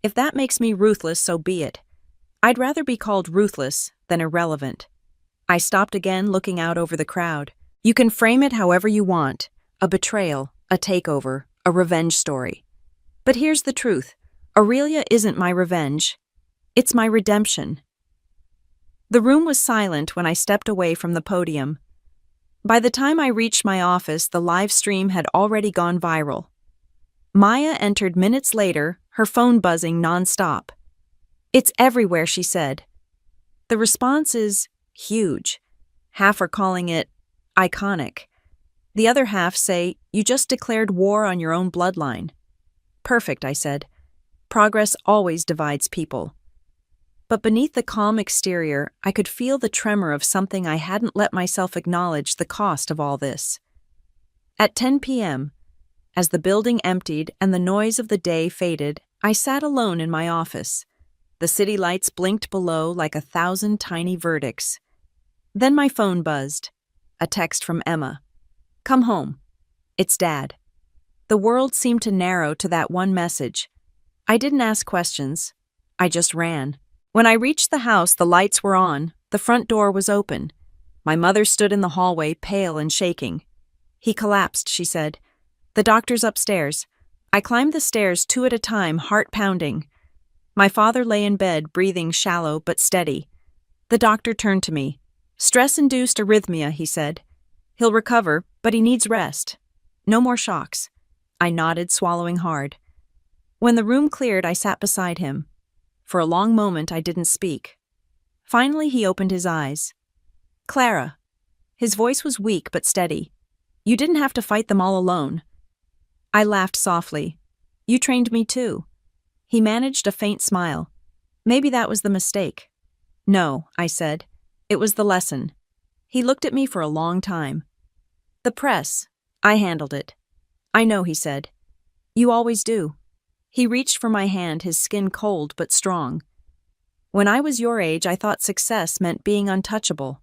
If that makes me ruthless, so be it. I'd rather be called ruthless than irrelevant. I stopped again, looking out over the crowd. You can frame it however you want. A betrayal, a takeover, a revenge story. But here's the truth. Aurelia isn't my revenge. It's my redemption. The room was silent when I stepped away from the podium. By the time I reached my office, the live stream had already gone viral. Maya entered minutes later, her phone buzzing nonstop. It's everywhere, she said. The response is huge. Half are calling it iconic. The other half say, you just declared war on your own bloodline. Perfect, I said. Progress always divides people. But beneath the calm exterior, I could feel the tremor of something I hadn't let myself acknowledge the cost of all this. At 10 p.m., as the building emptied and the noise of the day faded, I sat alone in my office. The city lights blinked below like 1,000 tiny verdicts. Then my phone buzzed. A text from Emma. Come home. It's Dad. The world seemed to narrow to that one message. I didn't ask questions. I just ran. When I reached the house, the lights were on. The front door was open. My mother stood in the hallway, pale and shaking. He collapsed, she said. The doctor's upstairs. I climbed the stairs 2 at a time, heart pounding. My father lay in bed, breathing shallow but steady. The doctor turned to me. Stress-induced arrhythmia, he said. He'll recover, but he needs rest. No more shocks. I nodded, swallowing hard. When the room cleared, I sat beside him. For a long moment, I didn't speak. Finally, he opened his eyes. Clara. His voice was weak but steady. You didn't have to fight them all alone. I laughed softly. You trained me too. He managed a faint smile. Maybe that was the mistake. No, I said. It was the lesson. He looked at me for a long time. The press. I handled it. I know, he said. You always do. He reached for my hand, his skin cold but strong. When I was your age, I thought success meant being untouchable.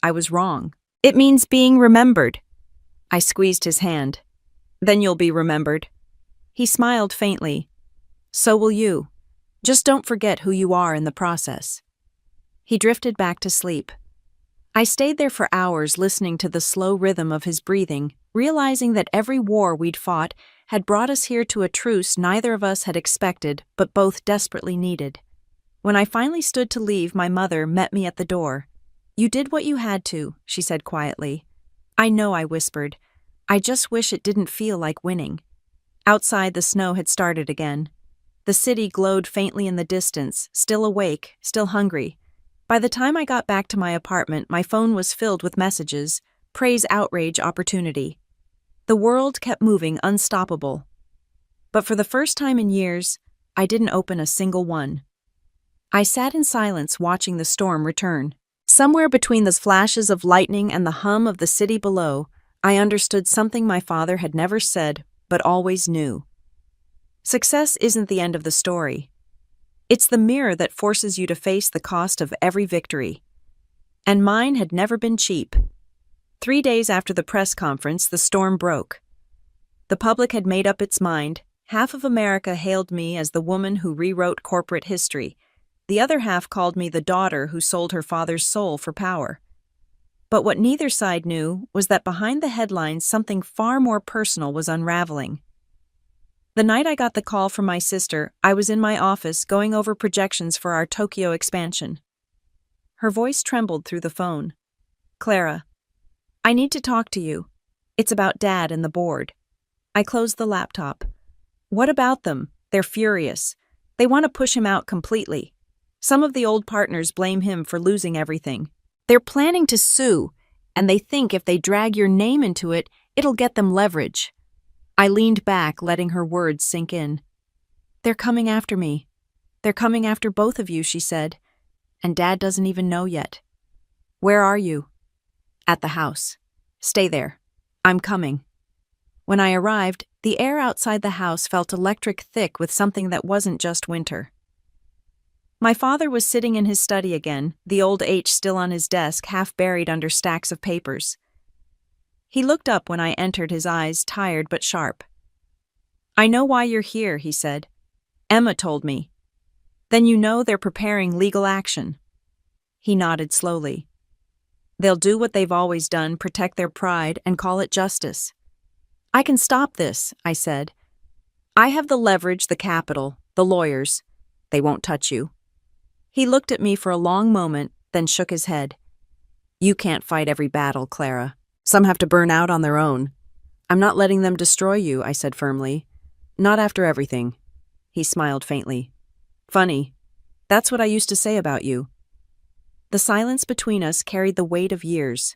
I was wrong. It means being remembered. I squeezed his hand. Then you'll be remembered. He smiled faintly. So will you. Just don't forget who you are in the process. He drifted back to sleep. I stayed there for hours listening to the slow rhythm of his breathing, realizing that every war we'd fought had brought us here to a truce neither of us had expected but both desperately needed. When I finally stood to leave, my mother met me at the door. You did what you had to, she said quietly. I know, I whispered. I just wish it didn't feel like winning. Outside, the snow had started again. The city glowed faintly in the distance, still awake, still hungry. By the time I got back to my apartment, my phone was filled with messages: praise, outrage, opportunity. The world kept moving, unstoppable. But for the first time in years, I didn't open a single one. I sat in silence watching the storm return. Somewhere between the flashes of lightning and the hum of the city below, I understood something my father had never said, but always knew. Success isn't the end of the story. It's the mirror that forces you to face the cost of every victory. And mine had never been cheap. 3 days after the press conference, the storm broke. The public had made up its mind. Half of America hailed me as the woman who rewrote corporate history. The other half called me the daughter who sold her father's soul for power. But what neither side knew was that behind the headlines something far more personal was unraveling. The night I got the call from my sister, I was in my office going over projections for our Tokyo expansion. Her voice trembled through the phone. Clara, I need to talk to you. It's about Dad and the board. I closed the laptop. What about them? They're furious. They want to push him out completely. Some of the old partners blame him for losing everything. They're planning to sue, and they think if they drag your name into it, it'll get them leverage. I leaned back, letting her words sink in. They're coming after me. They're coming after both of you, she said. And Dad doesn't even know yet. Where are you? At the house. Stay there. I'm coming. When I arrived, the air outside the house felt electric thick with something that wasn't just winter. My father was sitting in his study again, the old H still on his desk, half buried under stacks of papers. He looked up when I entered, his eyes tired but sharp. I know why you're here, he said. Emma told me. Then you know they're preparing legal action. He nodded slowly. They'll do what they've always done, protect their pride, and call it justice. I can stop this, I said. I have the leverage, the capital, the lawyers. They won't touch you. He looked at me for a long moment, then shook his head. You can't fight every battle, Clara. Some have to burn out on their own. I'm not letting them destroy you, I said firmly. Not after everything. He smiled faintly. Funny. That's what I used to say about you. The silence between us carried the weight of years.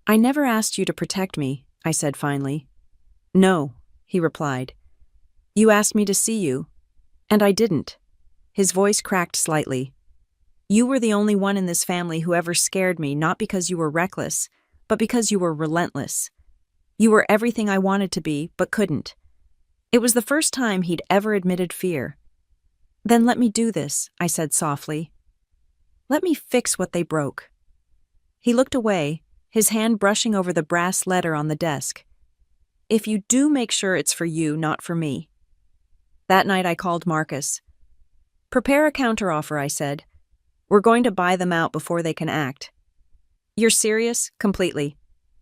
I never asked you to protect me, I said finally. No, he replied. You asked me to see you, and I didn't. His voice cracked slightly. You were the only one in this family who ever scared me, not because you were reckless, but because you were relentless. You were everything I wanted to be, but couldn't. It was the first time he'd ever admitted fear. Then let me do this, I said softly. Let me fix what they broke. He looked away, his hand brushing over the brass letter on the desk. If you do, make sure it's for you, not for me. That night I called Marcus. Prepare a counteroffer, I said. We're going to buy them out before they can act. You're serious? Completely.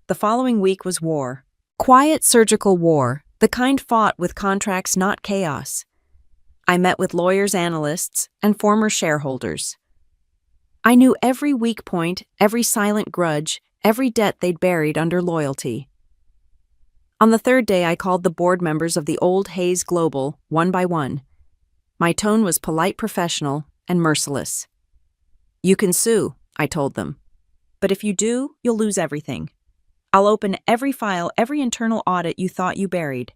The following week was war. Quiet surgical war, the kind fought with contracts, not chaos. I met with lawyers, analysts, and former shareholders. I knew every weak point, every silent grudge, every debt they'd buried under loyalty. On the third day, I called the board members of the old Hayes Global, one by one. My tone was polite, professional, and merciless. You can sue, I told them. But if you do, you'll lose everything. I'll open every file, every internal audit you thought you buried.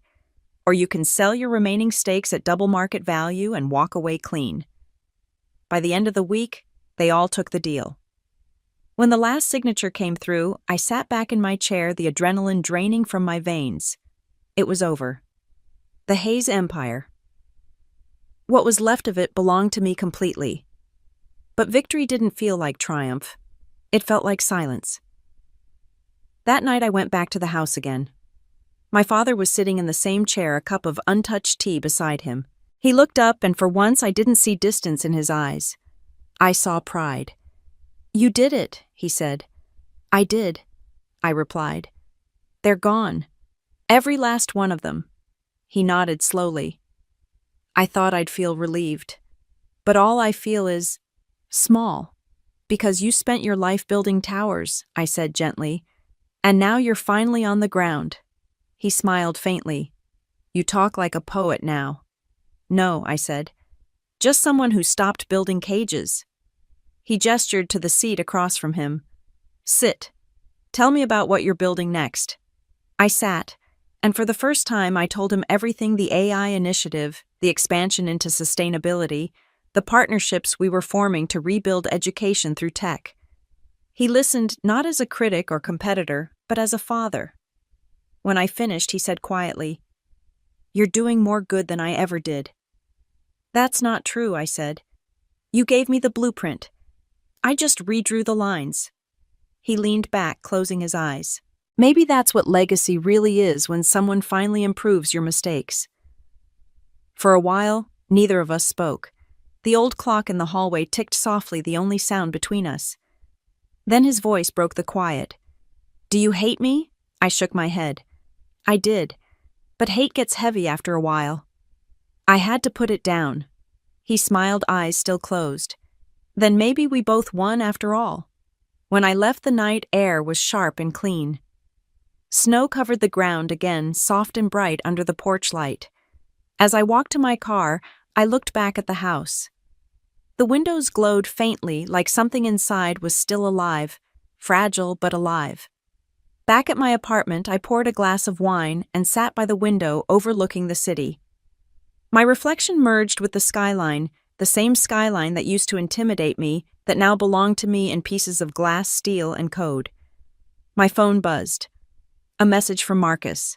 Or you can sell your remaining stakes at double market value and walk away clean. By the end of the week, they all took the deal. When the last signature came through, I sat back in my chair, the adrenaline draining from my veins. It was over. The Hayes Empire. What was left of it belonged to me completely. But victory didn't feel like triumph. It felt like silence. That night I went back to the house again. My father was sitting in the same chair, a cup of untouched tea beside him. He looked up, and for once I didn't see distance in his eyes. I saw pride. "You did it," he said. "I did," I replied. "They're gone. Every last one of them." He nodded slowly. I thought I'd feel relieved. But all I feel is small. "Because you spent your life building towers," I said gently, "and now you're finally on the ground." He smiled faintly. "You talk like a poet now." "No," I said. "Just someone who stopped building cages." He gestured to the seat across from him. "Sit. Tell me about what you're building next." I sat, and for the first time I told him everything: the AI initiative, the expansion into sustainability, the partnerships we were forming to rebuild education through tech. He listened not as a critic or competitor, but as a father. When I finished, he said quietly, "You're doing more good than I ever did." "That's not true," I said. "You gave me the blueprint. I just redrew the lines." He leaned back, closing his eyes. Maybe that's what legacy really is, when someone finally improves your mistakes. For a while, neither of us spoke. The old clock in the hallway ticked softly, the only sound between us. Then his voice broke the quiet. "Do you hate me?" I shook my head. I did, but hate gets heavy after a while. I had to put it down. He smiled, eyes still closed. Then maybe we both won after all. When I left, the night air was sharp and clean. Snow covered the ground again, soft and bright under the porch light. As I walked to my car, I looked back at the house. The windows glowed faintly, like something inside was still alive, fragile but alive. Back at my apartment, I poured a glass of wine and sat by the window overlooking the city. My reflection merged with the skyline, the same skyline that used to intimidate me, that now belonged to me in pieces of glass, steel, and code. My phone buzzed. A message from Marcus.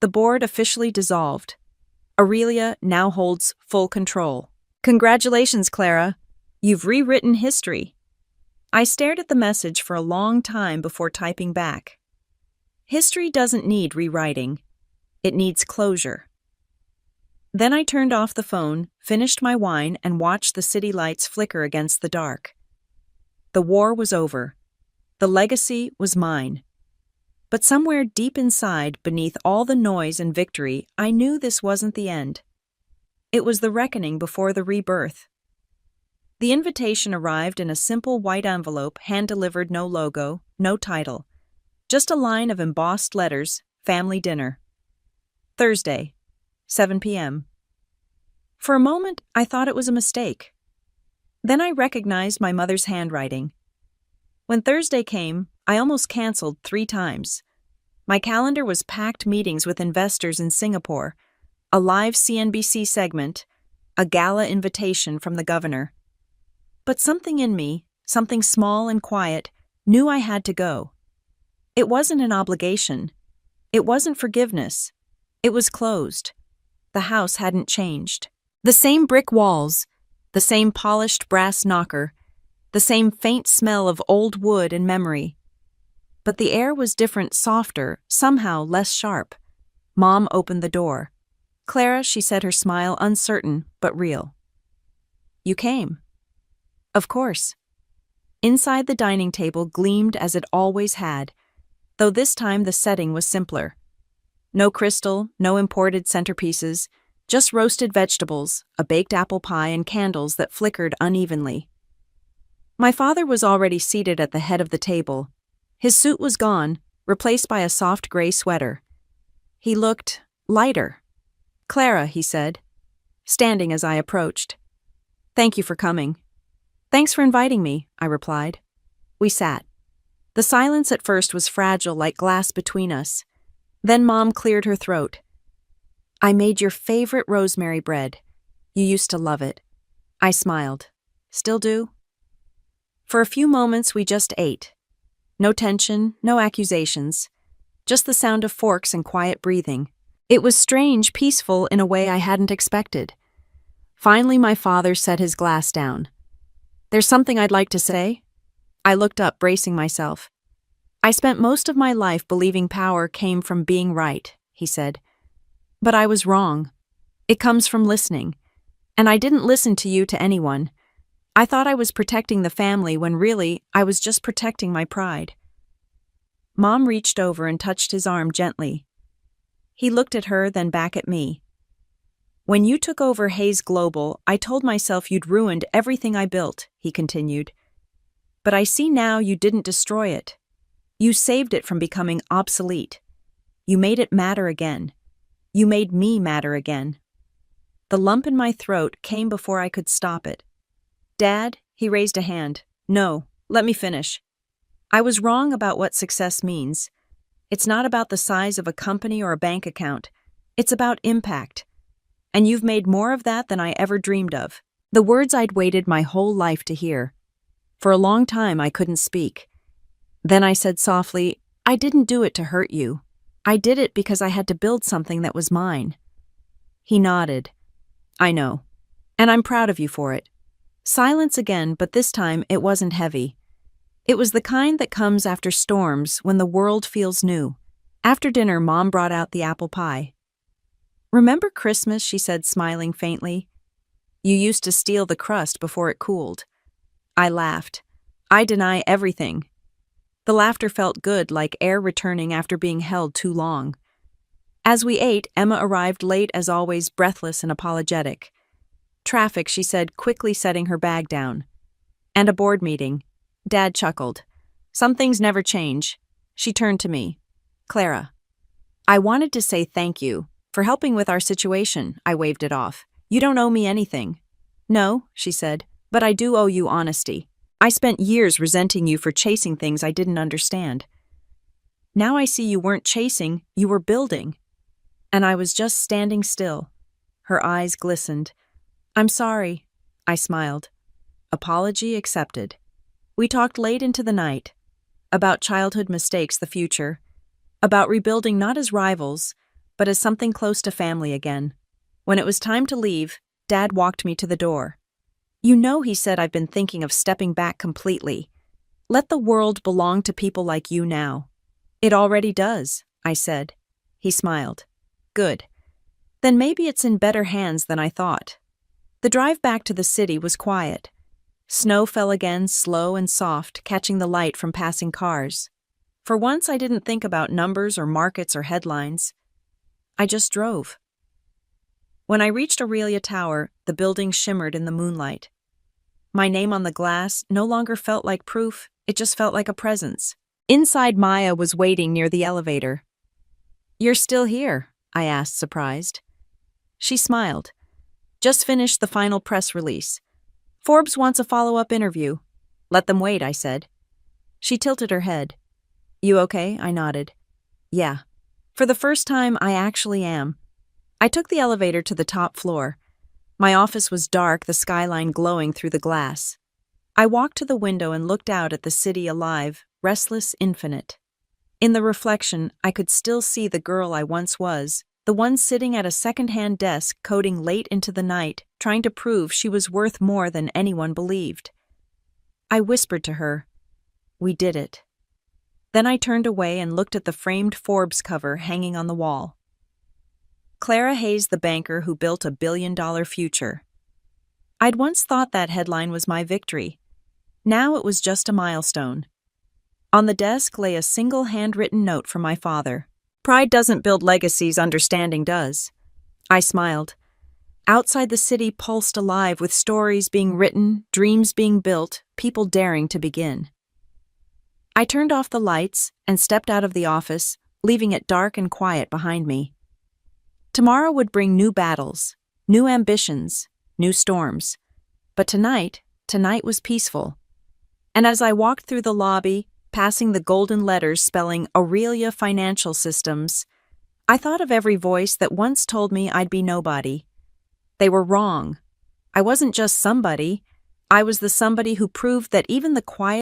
The board officially dissolved. Aurelia now holds full control. "Congratulations, Clara. You've rewritten history." I stared at the message for a long time before typing back. History doesn't need rewriting. It needs closure. Then I turned off the phone, finished my wine, and watched the city lights flicker against the dark. The war was over. The legacy was mine. But somewhere deep inside, beneath all the noise and victory, I knew this wasn't the end. It was the reckoning before the rebirth. The invitation arrived in a simple white envelope, hand-delivered, no logo, no title. Just a line of embossed letters: family dinner. Thursday, 7 p.m. For a moment, I thought it was a mistake. Then I recognized my mother's handwriting. When Thursday came, I almost canceled 3 times. My calendar was packed: meetings with investors in Singapore, a live CNBC segment, a gala invitation from the governor. But something in me, something small and quiet, knew I had to go. It wasn't an obligation. It wasn't forgiveness. It was closed. The house hadn't changed. The same brick walls, the same polished brass knocker, the same faint smell of old wood and memory. But the air was different, softer, somehow less sharp. Mom opened the door. "Clara," she said, her smile uncertain but real. "You came." "Of course." Inside, the dining table gleamed as it always had, though this time the setting was simpler. No crystal, no imported centerpieces, just roasted vegetables, a baked apple pie, and candles that flickered unevenly. My father was already seated at the head of the table. His suit was gone, replaced by a soft gray sweater. He looked lighter. "Clara," he said, standing as I approached. "Thank you for coming." "Thanks for inviting me," I replied. We sat. The silence at first was fragile, like glass between us. Then Mom cleared her throat. "I made your favorite rosemary bread. You used to love it." I smiled. "Still do?" For a few moments we just ate. No tension, no accusations. Just the sound of forks and quiet breathing. It was strange, peaceful in a way I hadn't expected. Finally, my father set his glass down. There's something I'd like to say. I looked up, bracing myself. I spent most of my life believing power came from being right, he said. But I was wrong. It comes from listening. And I didn't listen to you to anyone. I thought I was protecting the family when really I was just protecting my pride. Mom reached over and touched his arm gently. He looked at her, then back at me. When you took over Hayes Global, I told myself you'd ruined everything I built, he continued. But I see now you didn't destroy it. You saved it from becoming obsolete. You made it matter again. You made me matter again. The lump in my throat came before I could stop it. Dad, he raised a hand. No, let me finish. I was wrong about what success means. It's not about the size of a company or a bank account. It's about impact. And you've made more of that than I ever dreamed of. The words I'd waited my whole life to hear. For a long time, I couldn't speak. Then I said softly, I didn't do it to hurt you. I did it because I had to build something that was mine. He nodded. I know. And I'm proud of you for it. Silence again, but this time it wasn't heavy. It was the kind that comes after storms when the world feels new. After dinner, Mom brought out the apple pie. Remember Christmas, she said, smiling faintly. You used to steal the crust before it cooled. I laughed. I deny everything. The laughter felt good, like air returning after being held too long. As we ate, Emma arrived late as always, breathless and apologetic. Traffic, she said, quickly setting her bag down. And a board meeting. Dad chuckled. Some things never change. She turned to me. Clara. I wanted to say thank you. For helping with our situation, I waved it off. You don't owe me anything. No, she said, but I do owe you honesty. I spent years resenting you for chasing things I didn't understand. Now I see you weren't chasing, you were building. And I was just standing still. Her eyes glistened. I'm sorry, I smiled. Apology accepted. We talked late into the night. About childhood mistakes, the future. About rebuilding not as rivals, but as something close to family again. When it was time to leave, Dad walked me to the door. You know, he said, I've been thinking of stepping back completely. Let the world belong to people like you now. It already does, I said. He smiled. Good. Then maybe it's in better hands than I thought. The drive back to the city was quiet. Snow fell again, slow and soft, catching the light from passing cars. For once, I didn't think about numbers or markets or headlines. I just drove. When I reached Aurelia Tower, the building shimmered in the moonlight. My name on the glass no longer felt like proof, it just felt like a presence. Inside, Maya was waiting near the elevator. You're still here? I asked, surprised. She smiled. Just finished the final press release. Forbes wants a follow-up interview. Let them wait, I said. She tilted her head. You okay? I nodded. Yeah. For the first time, I actually am. I took the elevator to the top floor. My office was dark, the skyline glowing through the glass. I walked to the window and looked out at the city alive, restless, infinite. In the reflection, I could still see the girl I once was, the one sitting at a second-hand desk coding late into the night, trying to prove she was worth more than anyone believed. I whispered to her, "We did it." Then I turned away and looked at the framed Forbes cover hanging on the wall. Clara Hayes, the banker who built a billion-dollar future. I'd once thought that headline was my victory. Now it was just a milestone. On the desk lay a single handwritten note from my father. Pride doesn't build legacies, understanding does. I smiled. Outside the city pulsed alive with stories being written, dreams being built, people daring to begin. I turned off the lights and stepped out of the office, leaving it dark and quiet behind me. Tomorrow would bring new battles, new ambitions, new storms. But tonight was peaceful. And as I walked through the lobby, passing the golden letters spelling Aurelia Financial Systems, I thought of every voice that once told me I'd be nobody. They were wrong. I wasn't just somebody. I was the somebody who proved that even the quiet